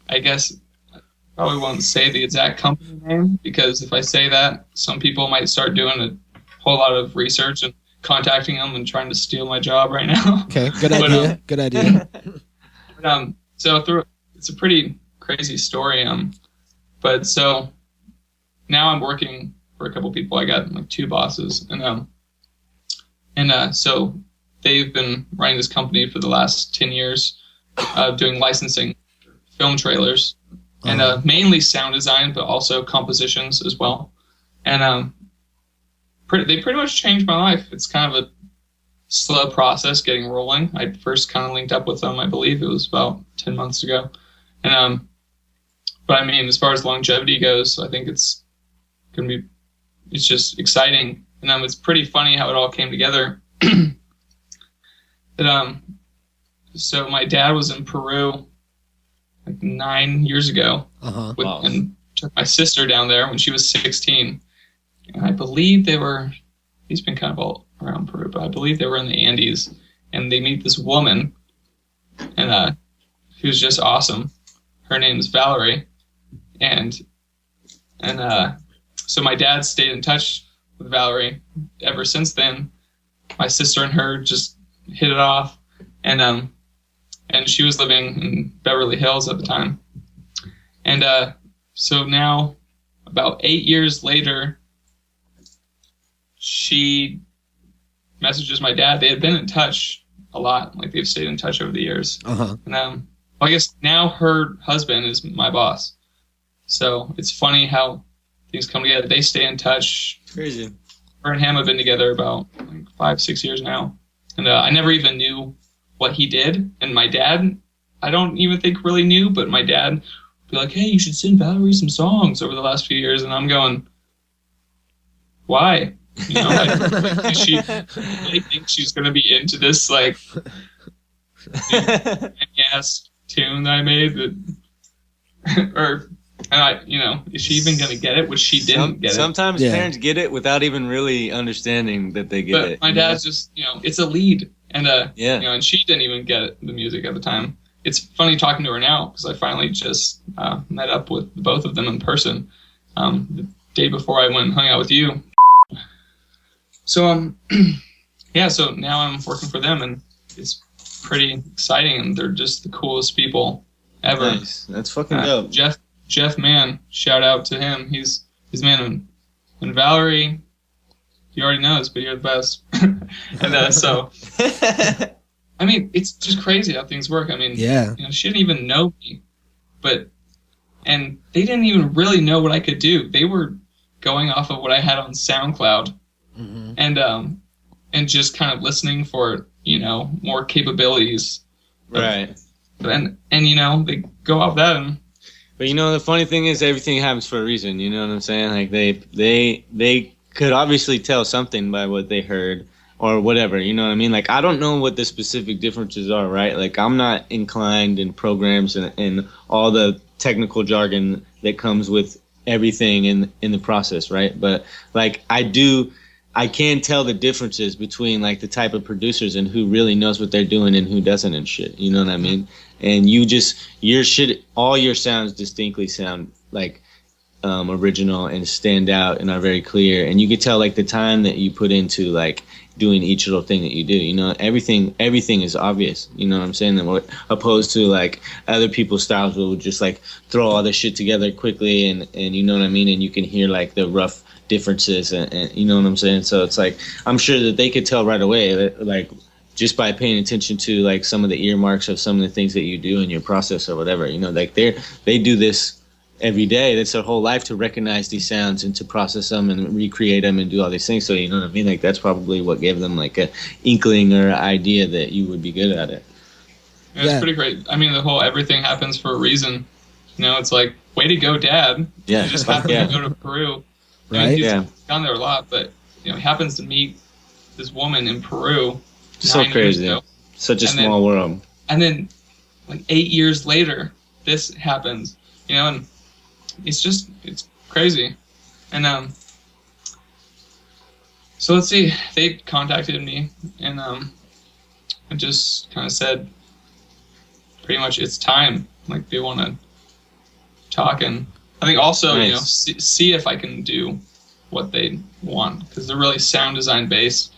I guess I probably won't say the exact company name, because if I say that, some people might start doing a whole lot of research. And contacting them and trying to steal my job right now. Okay, good idea. Good idea. So it's a pretty crazy story. But so now I'm working for a couple people. I got like 2 bosses, and so they've been running this company for the last 10 years, doing licensing, film trailers, and mainly sound design, but also compositions as well. And they pretty much changed my life. It's kind of a slow process getting rolling. I first kind of linked up with them, I believe it was about 10 months ago. And but I mean, as far as longevity goes, I think it's just exciting. And it's pretty funny how it all came together. So my dad was in Peru like 9 years ago, and took my sister down there when she was 16. And I believe he's been kind of all around Peru, but I believe they were in the Andes, and they meet this woman, and she was just awesome. Her name is Valerie, and so my dad stayed in touch with Valerie ever since then. My sister and her just hit it off, and she was living in Beverly Hills at the time. And so now, about 8 years later, she messages my dad. They had been in touch a lot, like they've stayed in touch over the years. And I guess now her husband is my boss. So it's funny how things come together. They stay in touch. Crazy. Her and him have been together about like 5-6 years now. And I never even knew what he did. And my dad, I don't even think really knew, but my dad would be like, hey, you should send Valerie some songs over the last few years. And I'm going, why? You know, like, she really thinks she's going to be into this, like, ass tune that I made? Or, is she even going to get it? Which she didn't get it. Sometimes parents get it without even really understanding that they get it. My dad's just, it's a lead. And, and she didn't even get the music at the time. It's funny talking to her now because I finally just met up with both of them in person the day before I went and hung out with you. So, so now I'm working for them, and it's pretty exciting, and they're just the coolest people ever. Nice. That's fucking dope. Jeff Mann, shout out to him. He's man. And Valerie, he already knows, but you're the best. And so, I mean, it's just crazy how things work. I mean, she didn't even know me, and they didn't even really know what I could do. They were going off of what I had on SoundCloud. And just kind of listening for, more capabilities. Right. And they go off that. But the funny thing is everything happens for a reason. You know what I'm saying? Like they could obviously tell something by what they heard or whatever. You know what I mean? Like, I don't know what the specific differences are, right? Like, I'm not inclined in programs and all the technical jargon that comes with everything in the process, right? But like, I can tell the differences between like the type of producers and who really knows what they're doing and who doesn't and shit. You know what I mean? And all your sounds distinctly sound like original and stand out and are very clear. And you can tell like the time that you put into like doing each little thing that you do. Everything is obvious. You know what I'm saying? Opposed to like other people's styles will just like throw all this shit together quickly and you know what I mean? And you can hear like the rough differences and you know what I'm saying? So it's like, I'm sure that they could tell right away, like just by paying attention to like some of the earmarks of some of the things that you do in your process or whatever, like they do this every day. That's their whole life to recognize these sounds and to process them and recreate them and do all these things. So you know what I mean? Like that's probably what gave them like a inkling or idea that you would be good at it. Yeah, it's pretty great. I mean, the whole everything happens for a reason. It's like, way to go, Dad. Yeah. You just happened to go to Peru. Right. He's gone there a lot, but he happens to meet this woman in Peru. So crazy. Such a small world. And then, like 8 years later, this happens. And it's crazy. And so let's see. They contacted me, and I just kind of said, pretty much, it's time. Like they want to talk, and I think also, nice. See if I can do what they want, because they're really sound design based.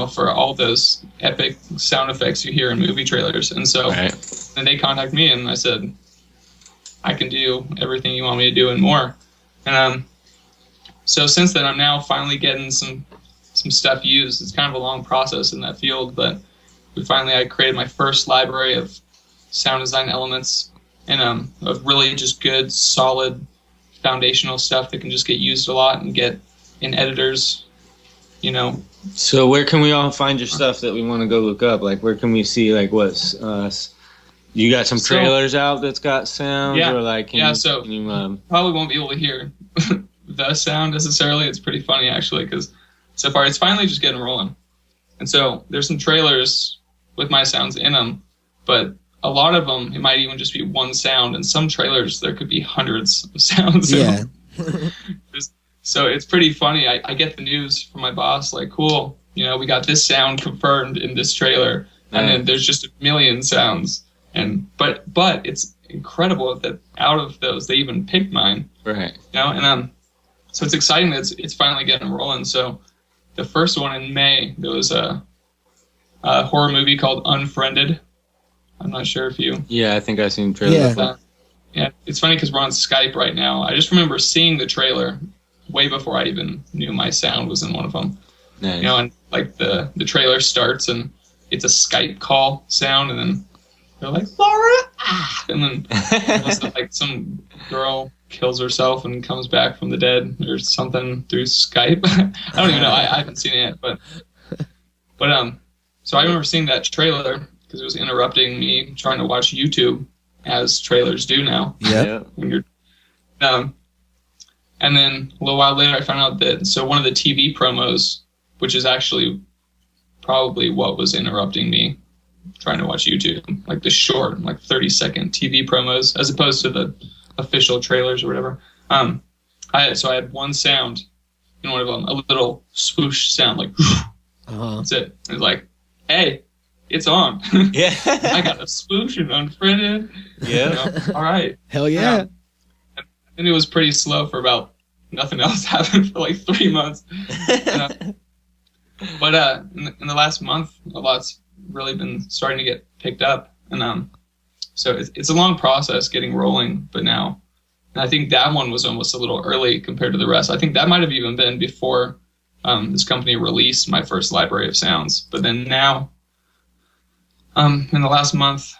for all those epic sound effects you hear in movie trailers. And so then they contact me, and I said, I can do everything you want me to do and more. And so since then, I'm now finally getting some stuff used. It's kind of a long process in that field, but I created my first library of sound design elements, and of really just good, solid, foundational stuff that can just get used a lot and get in editors, So where can we all find your stuff that we want to go look up? Like, where can we see, like, what's you got some trailers out that's got sound? Yeah, or like, can you, probably won't be able to hear the sound necessarily. It's pretty funny, actually, because so far it's finally just getting rolling. And so there's some trailers with my sounds in them, but a lot of them, it might even just be one sound. And some trailers, there could be hundreds of sounds. Yeah. So it's pretty funny. I get the news from my boss, like, cool, we got this sound confirmed in this trailer. And then there's just a million sounds. But it's incredible that out of those, they even picked mine. Right. And so it's exciting that it's finally getting rolling. So the first one in May, there was a horror movie called Unfriended. I'm not sure if you... Yeah, I think I've seen trailers. Yeah, it's funny because we're on Skype right now. I just remember seeing the trailer way before I even knew my sound was in one of them. Nice. And like the trailer starts and it's a Skype call sound, and then they're like, Laura! And then like some girl kills herself and comes back from the dead or something through Skype. I don't even know. I haven't seen it yet, but so I remember seeing that trailer because it was interrupting me trying to watch YouTube, as trailers do now. Yeah. When you're, and then a little while later, I found out that one of the TV promos, which is actually probably what was interrupting me trying to watch YouTube, like the short, like 30-second TV promos, as opposed to the official trailers or whatever. I had one sound in one of them, a little swoosh sound, like that's it. It was like, hey, it's on. Yeah. I got a swoosh and Unfriended. Yeah. All right. Hell yeah. And it was pretty slow for about nothing else happened for like 3 months. But in the last month, a lot's really been starting to get picked up. And so it's a long process getting rolling, but now. And I think that one was almost a little early compared to the rest. I think that might have even been before this company released my first library of sounds. But then now, in the last month,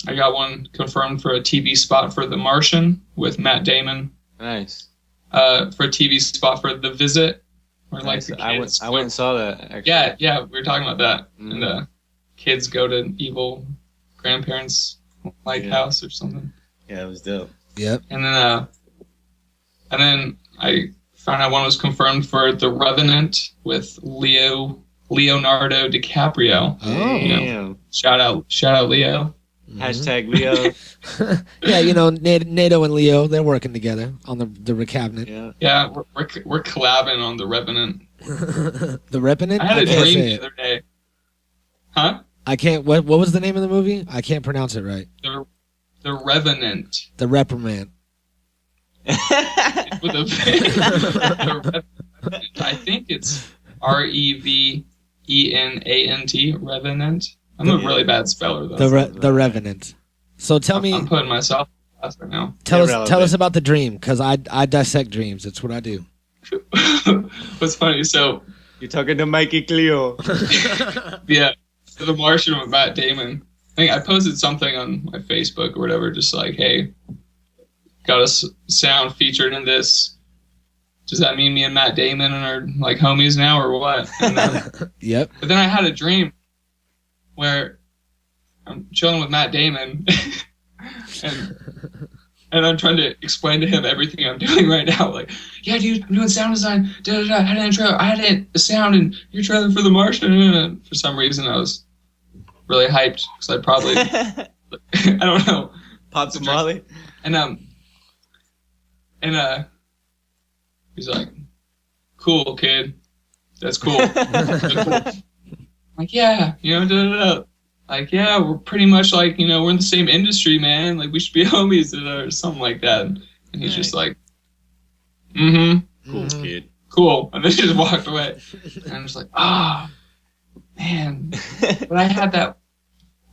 I got one confirmed for a TV spot for The Martian with Matt Damon. Nice. For a TV spot for The Visit. Where, Nice. like, I went and saw that, actually. Yeah, we were talking about that. Mm-hmm. And the kids go to evil grandparents' house or something. Yeah, it was dope. Yep. And then I found out one was confirmed for The Revenant with Leonardo DiCaprio. Oh. Damn. Shout out Leo. Hashtag Leo. Yeah, NATO and Leo, they're working together on the Revenant. Yeah, we're collabing on The Revenant. The Revenant? I had a dream the other day. Huh? I can't. What was the name of the movie? I can't pronounce it right. The Revenant. The Reprimand. With a I think it's Revenant. Revenant. I'm a really bad speller, though. The Revenant. So tell me. I'm putting myself in class right now. Tell us about the dream, because I dissect dreams. It's what I do. What's funny? So you're talking to Mikey Cleo. Yeah. So The Martian with Matt Damon. I think I posted something on my Facebook or whatever, just like, hey, got a sound featured in this. Does that mean me and Matt Damon are like homies now or what? And then, yep. But then I had a dream where I'm chilling with Matt Damon and I'm trying to explain to him everything I'm doing right now. Like, yeah, dude, I'm doing sound design. I had an intro. I had a sound in your trailer for The Martian. And for some reason, I was really hyped because I probably, I don't know. Pop some Molly. And he's like, cool, kid. That's cool. Like, yeah, like, yeah, we're pretty much like, we're in the same industry, man. Like, we should be homies or something like that. And he's just like, cool, kid. Cool. And then he just walked away. And I'm just like, man, but I had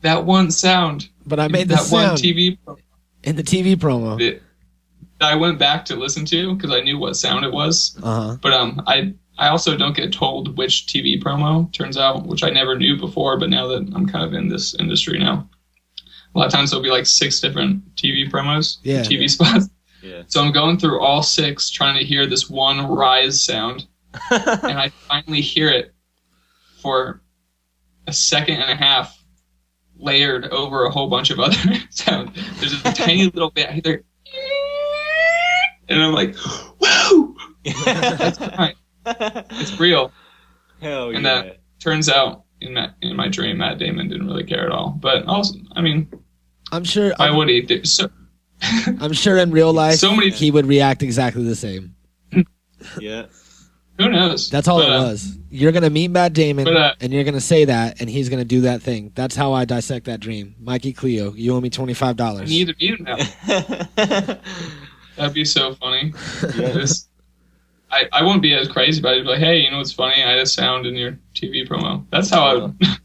that one sound. But I made the that one sound TV in the TV promo. that I went back to listen to because I knew what sound it was. Uh-huh. But I also don't get told which TV promo, turns out, which I never knew before, but now that I'm kind of in this industry now, a lot of times there'll be like 6 different TV promos, Yeah. TV spots. Yeah. So I'm going through all 6 trying to hear this one rise sound, and I finally hear it for a second and a half layered over a whole bunch of other sounds. There's a tiny little bit, I hear, and I'm like, whoa! That's right. It's real. Hell And yeah. that turns out in my dream, Matt Damon didn't really care at all. But also, I mean, I'm sure. why would he? So, I'm sure in real life, So many- he would react exactly the same. Yeah. who knows? That's all But, it was. You're gonna meet Matt Damon, but, and you're gonna say that, and he's gonna do that thing. That's how I dissect that dream. Mikey Cleo, you owe me I $25. need to meet him now. That'd be so funny. Just- I wouldn't be as crazy about it. I'd be like, hey, you know what's funny? I had a sound in your TV promo. That's how I would. Now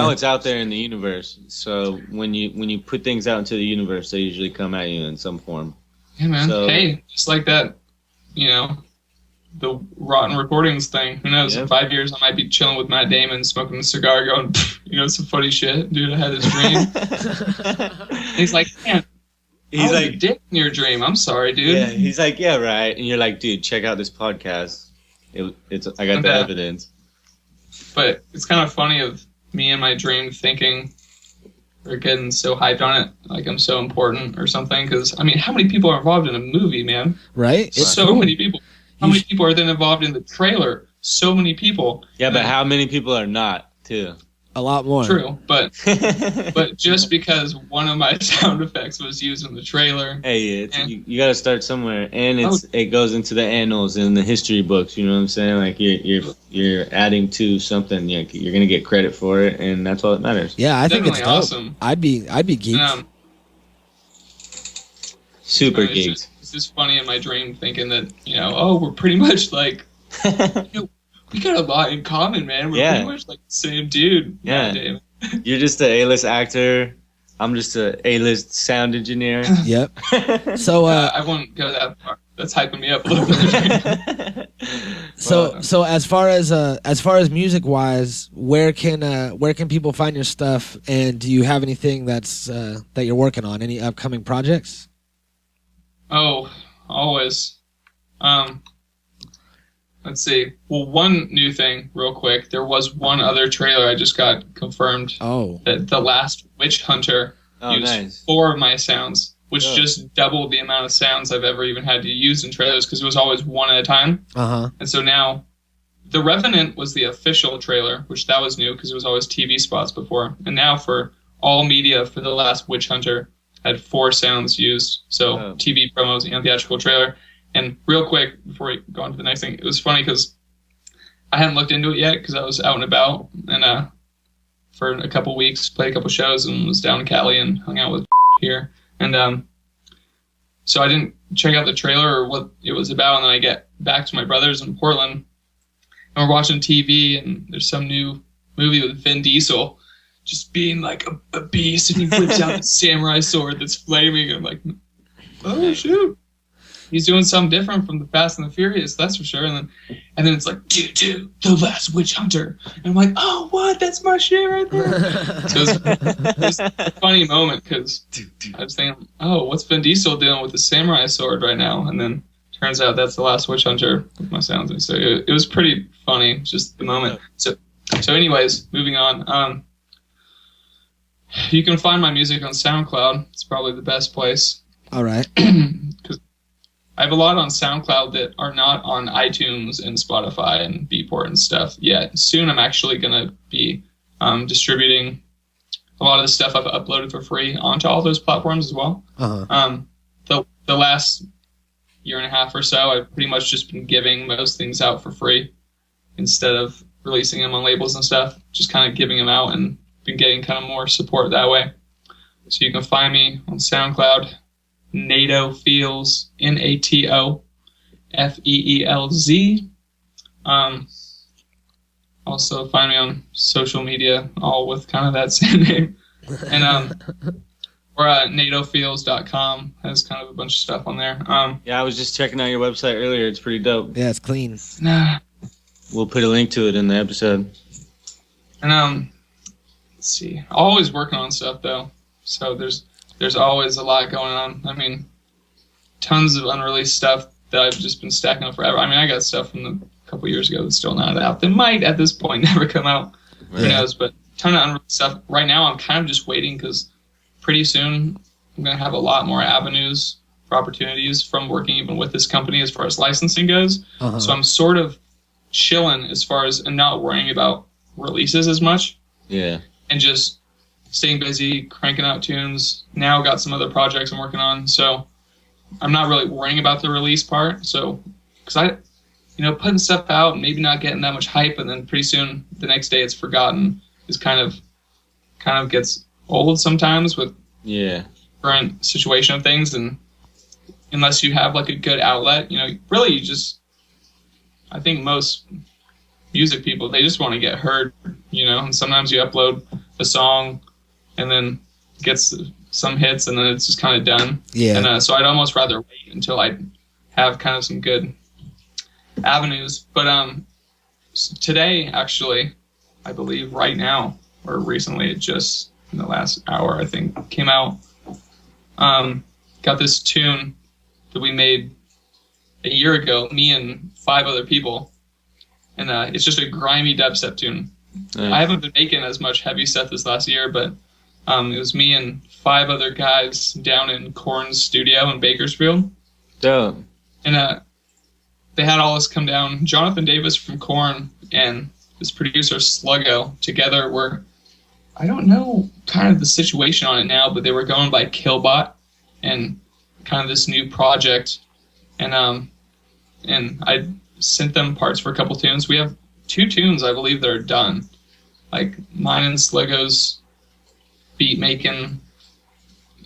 Yeah. it's out there in the universe. So when you put things out into the universe, they usually come at you in some form. Yeah, man. So- Hey, just like that, the rotten recordings thing. Who knows? Yeah. In 5 years, I might be chilling with Matt Damon, smoking a cigar, going, some funny shit, dude. I had this dream. He's like, man, He's I was a like, dick in your dream. I'm sorry, dude. yeah. He's like, yeah, right. And you're like, dude, check out this podcast. It's I got the Okay. evidence. But it's kind of funny of me in my dream thinking or getting so hyped on it, like I'm so important or something. Because I mean, how many people are involved in a movie, man? Right? It's So cool. many people. How many people are then involved in the trailer? So many people. Yeah, but how many people are not too? A lot more. True, but just because one of my sound effects was used in the trailer, Hey, it's, Yeah. you got to start somewhere, and it goes into the annals and the history books. You know what I'm saying? Like you're adding to something. You're gonna get credit for it, and that's all that matters. Yeah, I think it's Definitely dope. awesome. I'd be geeked. and, Super it's geeks. just funny in my dream thinking that we're pretty much like we got a lot in common, man. We're Yeah. pretty much like the same dude. Yeah. God damn it. You're just an A-list actor. I'm just a A-list sound engineer. Yep. So I won't go that far. That's hyping me up a little bit. so as far as music wise, where can people find your stuff, and do you have anything that's that you're working on? Any upcoming projects? Oh, always. Let's see. Well, one new thing, real quick. There was one other trailer I just got confirmed Oh, that The Last Witch Hunter Oh, used nice. 4 of my sounds, which Oh. just doubled the amount of sounds I've ever even had to use in trailers because it was always one at a time. uh-huh. And so now, The Revenant was the official trailer, which that was new because it was always TV spots before. And now for all media for The Last Witch Hunter, had 4 sounds used. So Oh. TV promos and theatrical trailer. And real quick, before we go on to the next thing, it was funny because I hadn't looked into it yet because I was out and about and for a couple weeks, played a couple shows and was down in Cali and hung out with here. And so I didn't check out the trailer or what it was about. And then I get back to my brother's in Portland and we're watching TV and there's some new movie with Vin Diesel just being like a beast and he whips out the samurai sword that's flaming. And I'm like, oh, shoot. He's doing something different from the Fast and the Furious, that's for sure. And then it's like, dude, The Last Witch Hunter. And I'm like, oh, what? That's my shit right there. So it was a funny moment because I was thinking, oh, what's Vin Diesel doing with the samurai sword right now? And then turns out that's The Last Witch Hunter with my sounds. And so it was pretty funny, just the moment. So anyways, moving on. You can find my music on SoundCloud. It's probably the best place. All right. Because I have a lot on SoundCloud that are not on iTunes and Spotify and Beatport and stuff yet. Soon I'm actually going to be distributing a lot of the stuff I've uploaded for free onto all those platforms as well. Uh-huh. The last year and a half or so, I've pretty much just been giving most things out for free instead of releasing them on labels and stuff. Just kind of giving them out and been getting kind of more support that way. So you can find me on SoundCloud. Nato Feelz, Nato Feelz. Also find me on social media, all with kind of that same name. And we're at natofeelz.com. Has kind of a bunch of stuff on there. Yeah, I was just checking out your website earlier. It's pretty dope. Yeah, it's clean. We'll put a link to it in the episode. And let's see. Always working on stuff though. So there's always a lot going on. I mean, tons of unreleased stuff that I've just been stacking up forever. I mean, I got stuff from a couple years ago that's still not out. That might at this point never come out. Who knows? But ton of unreleased stuff. Right now, I'm kind of just waiting because pretty soon I'm gonna have a lot more avenues for opportunities from working even with this company as far as licensing goes. So I'm sort of chilling as far as and not worrying about releases as much. Yeah. And just staying busy, cranking out tunes. Now got some other projects I'm working on, so I'm not really worrying about the release part. So, because putting stuff out and maybe not getting that much hype, and then pretty soon the next day it's forgotten, is kind of gets old sometimes with current situation of things. And unless you have like a good outlet, really you just, I think most music people, they just want to get heard, and sometimes you upload a song and then gets some hits and then it's just kind of done. Yeah. And so I'd almost rather wait until I have kind of some good avenues. But today, actually, I believe right now or recently, it just in the last hour, I think, came out. Got this tune that we made a year ago, me and 5 other people. And it's just a grimy dubstep tune. Nice. I haven't been making as much heavy stuff this last year, but it was me and 5 other guys down in Korn's studio in Bakersfield. Dope. And they had all us come down. Jonathan Davis from Korn and this producer Sluggo together were, I don't know kind of the situation on it now, but they were going by Killbot and kind of this new project. And I sent them parts for a couple tunes. We have 2 tunes, I believe, that are done. Like mine and Sluggo's beat making,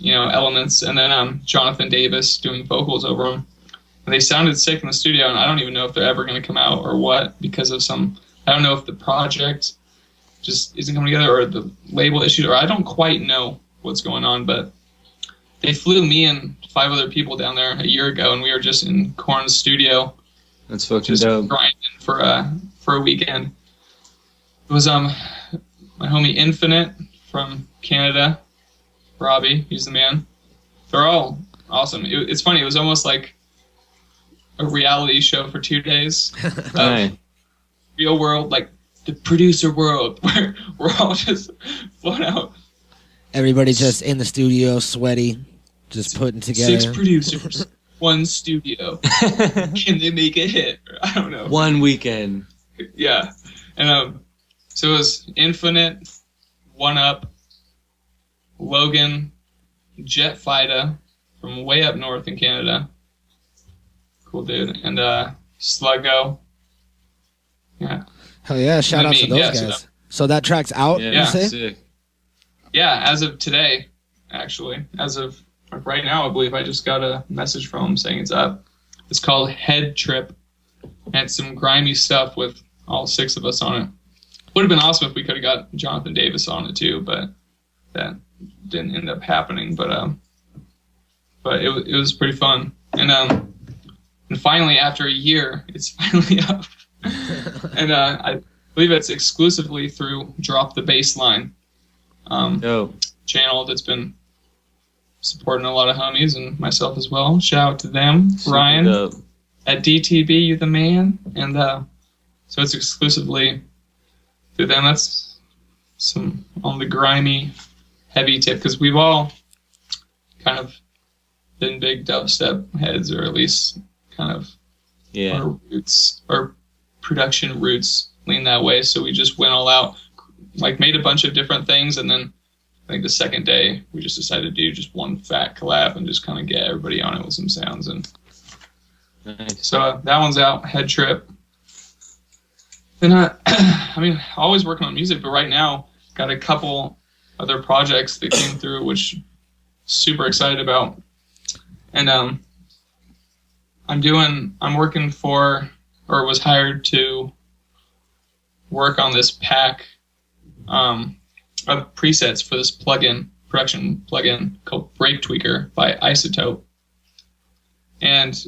elements, and then Jonathan Davis doing vocals over them. And they sounded sick in the studio, and I don't even know if they're ever going to come out or what, because of I don't know if the project just isn't coming together or the label issue, or I don't quite know what's going on, but they flew me and 5 other people down there a year ago, and we were just in Korn's studio. That's fucking just dope. Grinding for a weekend. It was my homie Infinite from Canada, Robbie, he's the man. They're all awesome. It's funny, it was almost like a reality show for 2 days. Right. Real world, like the producer world, where we're all just flown out. Everybody just in the studio, sweaty, just putting together. 6 producers, 1 studio. Can they make a hit? I don't know. 1 weekend. Yeah. And so it was Infinite, 1UP, Logan, Jet Fida from way up north in Canada. Cool dude. And Sluggo. Yeah. Hell yeah, shout out to those guys. So that track's out, yeah, you say? Sick. Yeah, as of today, actually. As of right now, I believe I just got a message from him saying it's up. It's called Head Trip. And it's some grimy stuff with all 6 of us on it. Would have been awesome if we could have got Jonathan Davis on it too, but that didn't end up happening. But it was pretty fun. And finally, after a year, it's finally up. And I believe it's exclusively through Drop the Bassline channel that's been supporting a lot of homies and myself as well. Shout out to them. Super Ryan dope. At DTB, you the man. And so it's exclusively through them. That's some on the grimy, heavy tip, because we've all kind of been big dubstep heads, or at least kind of our roots, our production roots lean that way. So we just went all out, like made a bunch of different things, and then I think the second day we just decided to do just one fat collab and just kind of get everybody on it with some sounds. And nice. So that one's out, Head Trip. And I mean, always working on music, but right now got a couple other projects that came through, which super excited about. And I'm working for, or was hired to work on this pack of presets for this production plugin called Break Tweaker by Isotope. And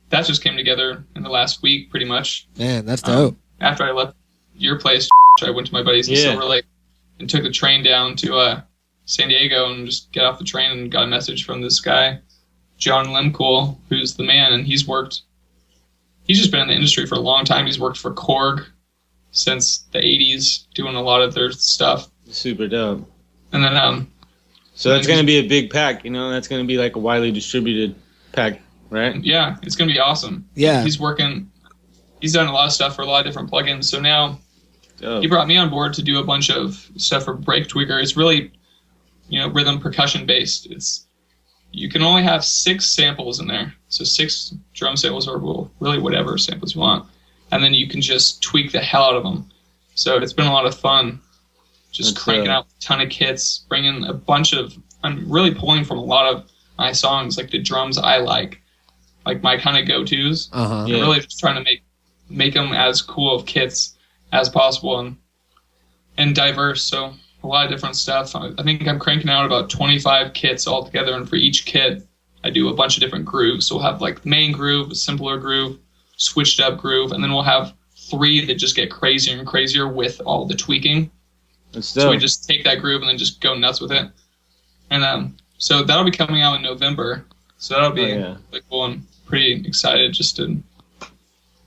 that just came together in the last week, pretty much. Man, that's dope. After I left your place, I went to my buddies in Silver Lake and took the train down to San Diego and just got off the train and got a message from this guy, John Lemcool, who's the man, and he's just been in the industry for a long time. He's worked for Korg since the 80s, doing a lot of their stuff. Super dope. And then so that's going to be a big pack, you know? That's going to be like a widely distributed pack, right? Yeah, it's going to be awesome. Yeah. He's done a lot of stuff for a lot of different plugins. So now Dope. he brought me on board to do a bunch of stuff for Break Tweaker. It's really, rhythm percussion based. You can only have 6 samples in there. So 6 drum samples or really whatever samples you want. And then you can just tweak the hell out of them. So it's been a lot of fun. Just cranking out a ton of kits, bringing a bunch of... I'm really pulling from a lot of my songs, like the drums I like my kind of go-tos. Uh-huh. I'm really just trying to make them as cool of kits as possible and diverse. So a lot of different stuff. I think I'm cranking out about 25 kits altogether, and for each kit, I do a bunch of different grooves. So we'll have like the main groove, a simpler groove, switched up groove, and then we'll have 3 that just get crazier and crazier with all the tweaking. So we just take that groove and then just go nuts with it. And so that'll be coming out in November. So that'll be really cool. I'm pretty excited just to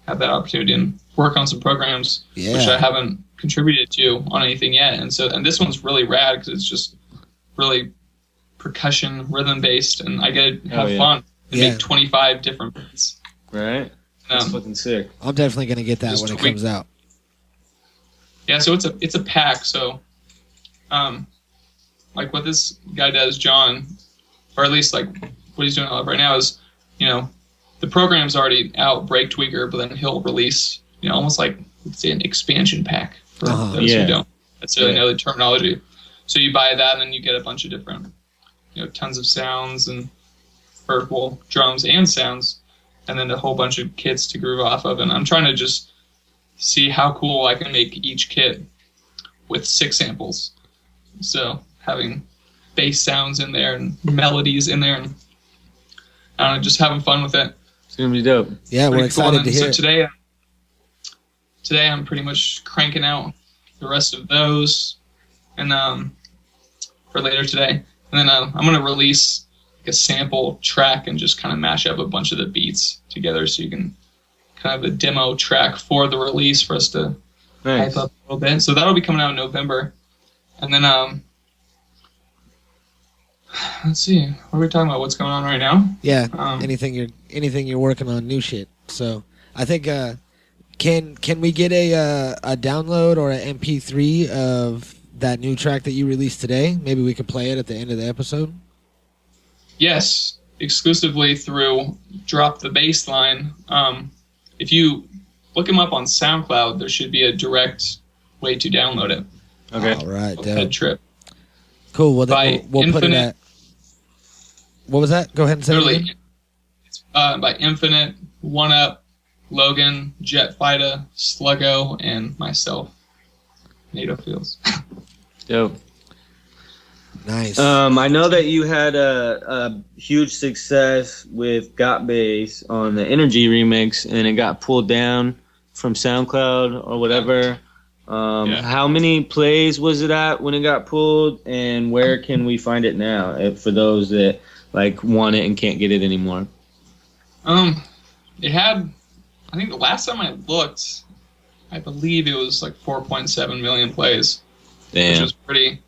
have that opportunity and work on some programs, which I haven't contributed to on anything yet. And this one's really rad because it's just really percussion, rhythm based, and I get to have fun and make 25 different beats. Right. That's fucking sick. I'm definitely gonna get that when it comes out. Yeah, so it's a pack. So, like what this guy does, John, or at least like what he's doing right now is, the program's already out, Break Tweaker, but then he'll release, almost like let's say an expansion pack for those who don't necessarily know the terminology. So you buy that, and then you get a bunch of different, tons of sounds drums and sounds, and then a whole bunch of kits to groove off of. And I'm trying to just see how cool I can make each kit with 6 samples. So having bass sounds in there and melodies in there, and I don't know, just having fun with it. It's gonna be dope. Yeah, we're excited to hear. So today I'm pretty much cranking out the rest of those, and for later today, and then I'm gonna release a sample track and just kind of mash up a bunch of the beats together, so you can kind of a demo track for the release for us to hype up a little bit. So that'll be coming out in November. And then let's see, what are we talking about? What's going on right now? Yeah, anything you're working on, new shit. So I think can we get a download or an MP3 of that new track that you released today? Maybe we could play it at the end of the episode. Yes, exclusively through Drop the Bassline. If you look him up on SoundCloud, there should be a direct way to download it. Okay. All right. Head Trip. Cool. Well, then we'll put it at... What was that? Go ahead and say it again. It's by Infinite, One Up, Logan, Jet Fighter, Sluggo, and myself, Nato Feelz. Dope. Nice. I know that you had a huge success with Got Bass on the Energy remix, and it got pulled down from SoundCloud or whatever. How many plays was it at when it got pulled, and where can we find it now for those that want it and can't get it anymore? It had, I think the last time I looked, I believe it was 4.7 million plays. Damn. Which was pretty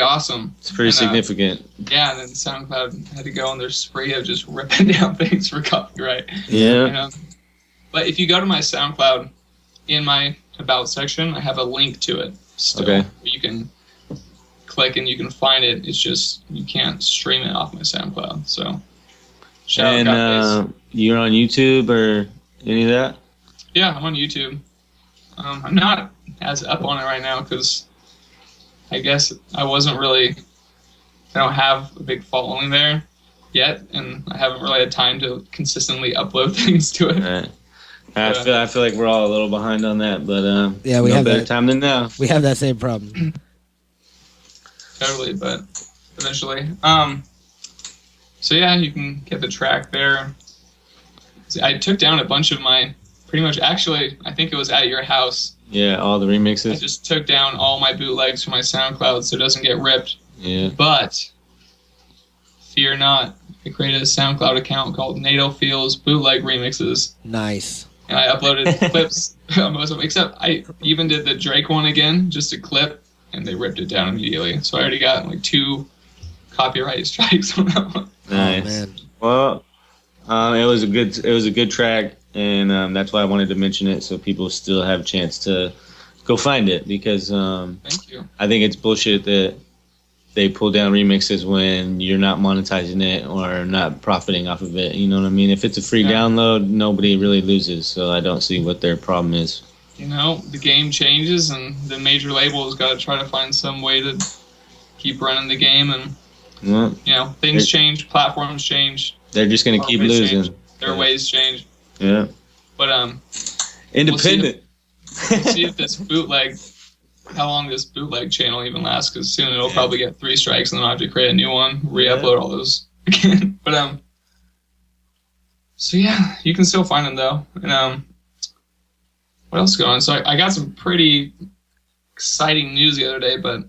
awesome. It's pretty significant. Yeah, and then SoundCloud had to go on their spree of just ripping down things for copyright. Yeah. But if you go to my SoundCloud, in my About section, I have a link to it still. Okay. You can click and you can find it. It's just you can't stream it off my SoundCloud. So shout out. You're on YouTube or any of that? Yeah, I'm on YouTube. I'm not as up on it right now because I guess I don't have a big following there yet, and I haven't really had time to consistently upload things to it. Right. I feel like we're all a little behind on that, but Yeah, we no have better that. time than now. We have that same problem. Totally, but eventually. So yeah, you can get the track there. See, I took down a bunch of my, pretty much, actually, I think it was at your house. Yeah, all the I remixes. just took down all my bootlegs from my SoundCloud so it doesn't get ripped. Yeah. But fear not, I created a SoundCloud account called Nato Feelz Bootleg Remixes, Nice. and I uploaded clips of most of them. Except I even did the Drake one again, just a clip, and they ripped it down immediately. So I already got like 2 copyright strikes on that one. Nice. Oh, man. Well, it was a good track, and that's why I wanted to mention it so people still have a chance to go find it, because Thank you. I think it's bullshit that they pull down remixes when you're not monetizing it or not profiting off of it. You know what I mean? If it's a free download, nobody really loses. So I don't see what their problem is. You know, the game changes, and the major label has got to try to find some way to keep running the game. And Well, you know, things change, platforms change, they're just gonna keep losing. their ways change. Yeah. But Independent. we'll see if this bootleg, how long this bootleg channel even lasts, because soon it'll probably get 3 strikes, and then I'll have to create a new one, re-upload all those again. But so yeah, you can still find them though. And what else is going on? So I got some pretty exciting news the other day, but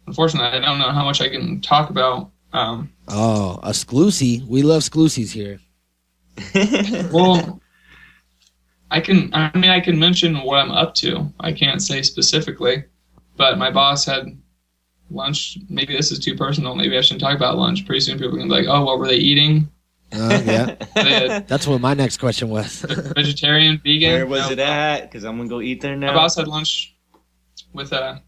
unfortunately I don't know how much I can talk about. Oh, a Sclusy. We love Sclusies here. Well, I can mention what I'm up to. I can't say specifically, but my boss had lunch. Maybe this is too personal. Maybe I shouldn't talk about lunch. Pretty soon people are going to be like, oh, what were they eating? Yeah. They had That's what my next question was. vegetarian, vegan. Where was No, it at? Because I'm gonna go eat there now. My boss had lunch with a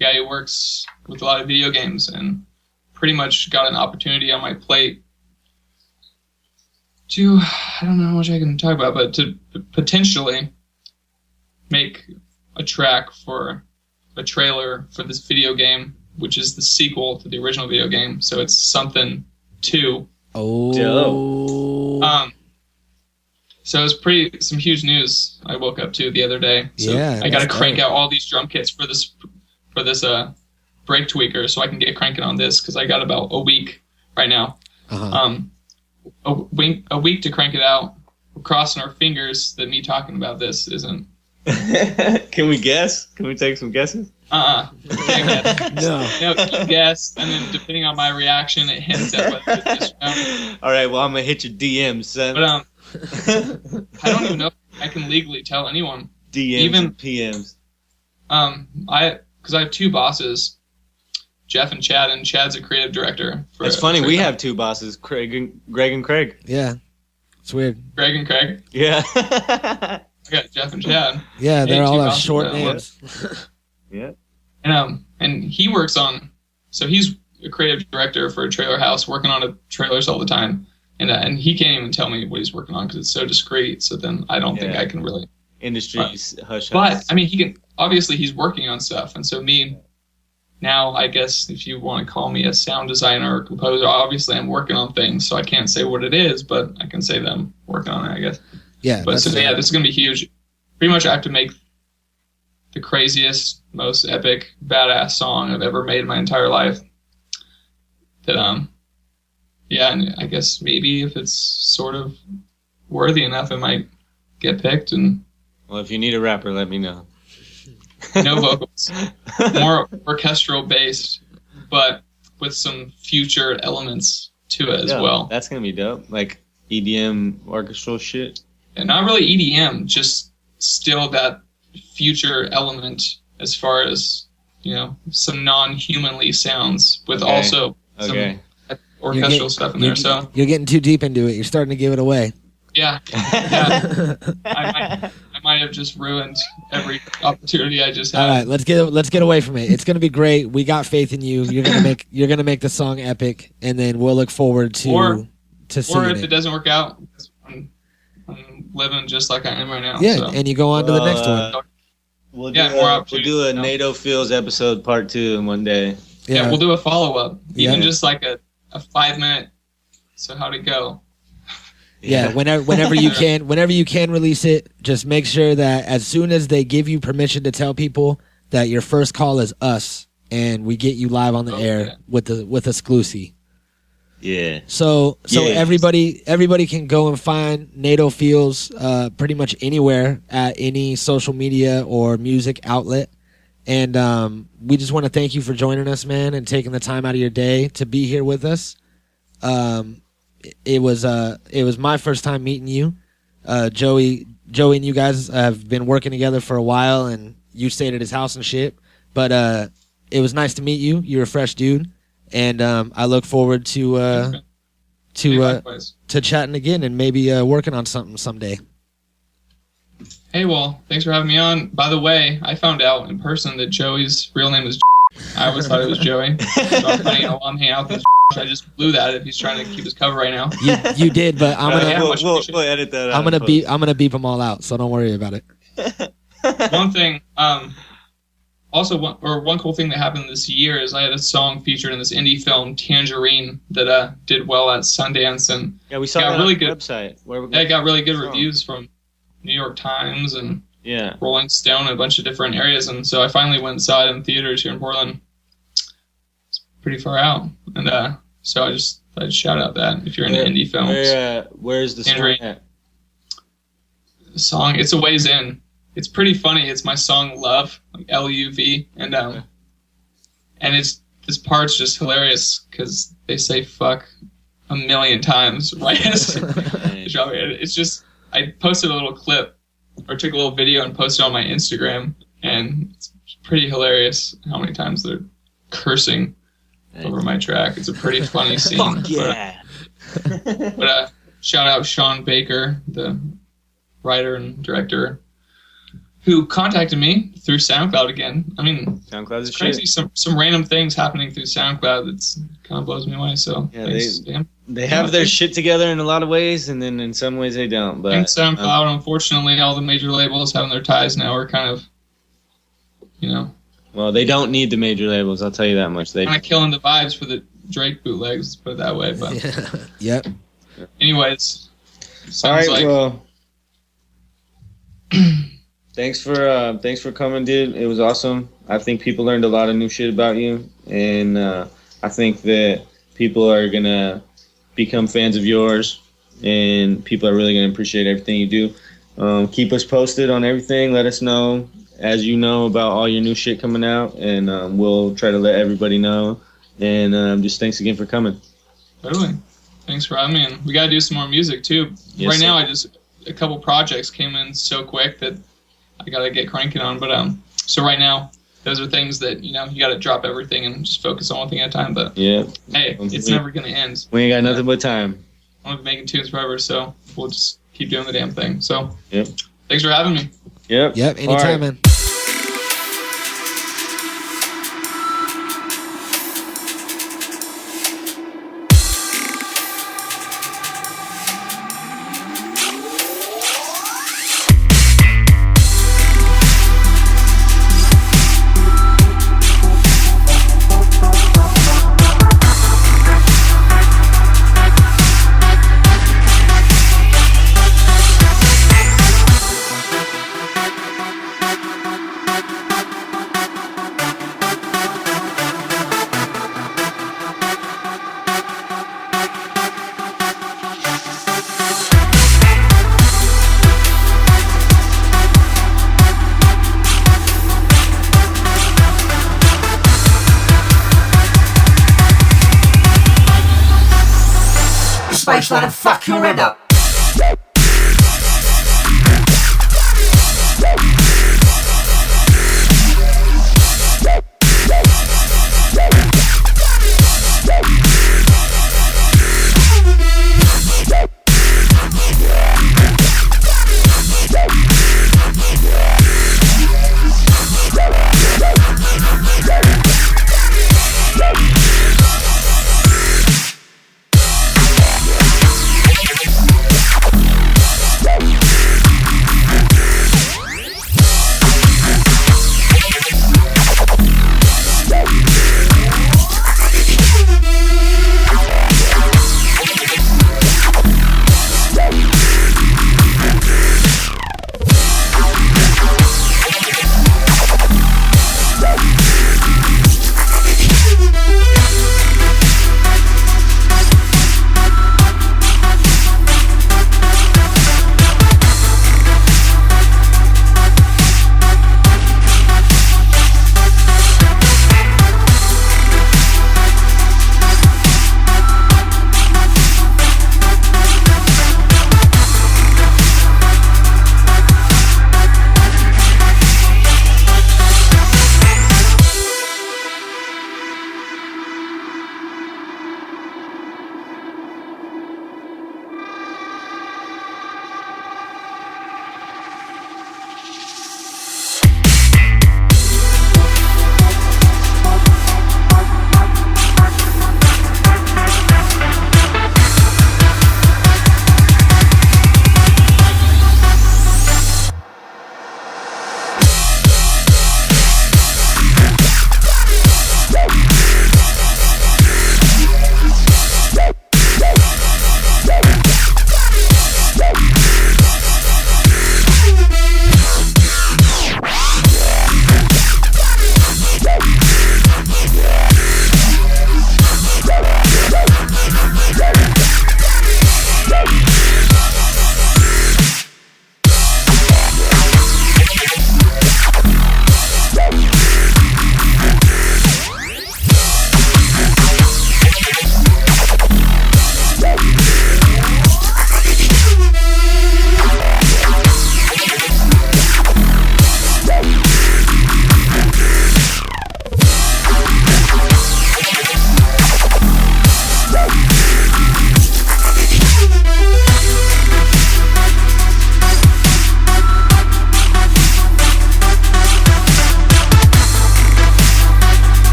guy who works with a lot of video games, and pretty much got an opportunity on my plate to, I don't know how much I can talk about, but to potentially make a track for a trailer for this video game, which is the sequel to the original video game. So it's something 2. Oh. So it was some huge news I woke up to the other day. So Yeah, I got to that's crank great. out all these drum kits for this break tweaker, so I can get cranking on this, because I got about a week right now. Uh-huh. A week to crank it out. We're crossing our fingers that me talking about this isn't. Can we guess? Can we take some guesses? No. No, you guess, and then depending on my reaction, it hints at whether it's just. All right. Well, I'm gonna hit your DMs, son. But I don't even know if I can legally tell anyone. DMs even- and PMs. Because I have 2 bosses, Jeff and Chad, and Chad's a creative director. It's funny. We have 2 bosses, Greg and Craig. Yeah. It's weird. Greg and Craig. Yeah. I got Jeff and Chad. Yeah, Hey, they're all 2 have bosses, short but, names. Yeah. And he works on, so he's a creative director for a trailer house, working on trailers all the time. And he can't even tell me what he's working on because it's so discreet. So then I don't think Yeah. I can really. Industry's hush. But I mean, he can, obviously he's working on stuff. And so me, now I guess if you want to call me a sound designer or composer, obviously I'm working on things. So I can't say what it is, but I can say that I'm working on it, I guess. Yeah. But so that's- yeah, this is going to be huge. Pretty much I have to make the craziest, most epic, badass song I've ever made in my entire life. That, yeah, and I guess maybe if it's sort of worthy enough, it might get picked, and Well, if you need a rapper, let me know. no vocals. More orchestral based, but with some future elements to it as Yeah, well. That's gonna be dope. Like EDM orchestral shit. And not really EDM, just still that future element as far as, some non-humanly sounds with Okay. also Okay. some orchestral stuff in there. So You're getting too deep into it. You're starting to give it away. yeah, I might have just ruined every opportunity I just had. All right, let's get away from it. It's gonna be great. We got faith in you. You're gonna make the song epic, and then we'll look forward to Or seeing Or if it. it doesn't work out, I'm living just like I am right now. Yeah, so. and you go on to the next one. We'll Yeah, do more we'll opportunities, do a you know. NATO Feelz episode part 2 in one day. Yeah, we'll do a follow-up. Even Yeah. just like a 5-minute, so how'd it go? Yeah, whenever you can release it, just make sure that as soon as they give you permission to tell people that your first call is us, and we get you live on the air with exclusive. Yeah. So everybody can go and find Nato Feelz pretty much anywhere at any social media or music outlet. And we just want to thank you for joining us, man, and taking the time out of your day to be here with us. It was my first time meeting you. Joey and you guys have been working together for a while, and you stayed at his house and shit. But it was nice to meet you. You're a fresh dude, and I look forward to chatting again and maybe working on something someday. Hey, well, thanks for having me on. By the way, I found out in person that Joey's real name is I always thought it was Joey. So I'm hanging out with I just blew that if he's trying to keep his cover right now. You did, but I'm gonna we'll edit that out. I'm gonna beep them all out, so don't worry about it. One thing, also one cool thing that happened this year is I had a song featured in this indie film Tangerine that did well at Sundance, and yeah, we saw that really on good the website. It got really good reviews from New York Times and Rolling Stone and a bunch of different areas, and so I finally went and saw it in theaters here in Portland. It's pretty far out, and so I'd shout out that if you're into indie films. Where's the song at? The song, it's a ways in. It's pretty funny. It's my song Love, like Luv, and it's this part's just hilarious because they say fuck a million times right as it's just. I posted a little clip or took a little video and posted it on my Instagram, and it's pretty hilarious how many times they're cursing over my track. It's a pretty funny scene. Fuck yeah. But shout out Sean Baker, the writer and director, who contacted me through SoundCloud again. I mean, SoundCloud is crazy. shit. Some random things happening through SoundCloud that's kind of blows me away. So yeah, thanks, Dan. They have their shit together in a lot of ways, and then in some ways they don't. But and SoundCloud, unfortunately, all the major labels having their ties now are kind of, Well, they don't need the major labels. I'll tell you that much. They kind of killing the vibes for the Drake bootlegs. Let's put it that way. But Yep. Anyways, all right. like, well, thanks for coming, dude. It was awesome. I think people learned a lot of new shit about you, and I think that people are gonna become fans of yours, and people are really going to appreciate everything you do. Keep us posted on everything. Let us know as you know about all your new shit coming out, and we'll try to let everybody know. And just thanks again for coming. Totally. Thanks for having me. And we got to do some more music too. Yes, right sir. now, a couple projects came in so quick that I got to get cranking on. But so right now, those are things that, you got to drop everything and just focus on one thing at a time. But yeah, hey, it's never going to end. We ain't got nothing but time. I'm going to be making tunes forever, so we'll just keep doing the damn thing. So Yep. Thanks for having me. Yep. Anytime, All right. man. Spike's gonna fuck your head up.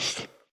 Podcast.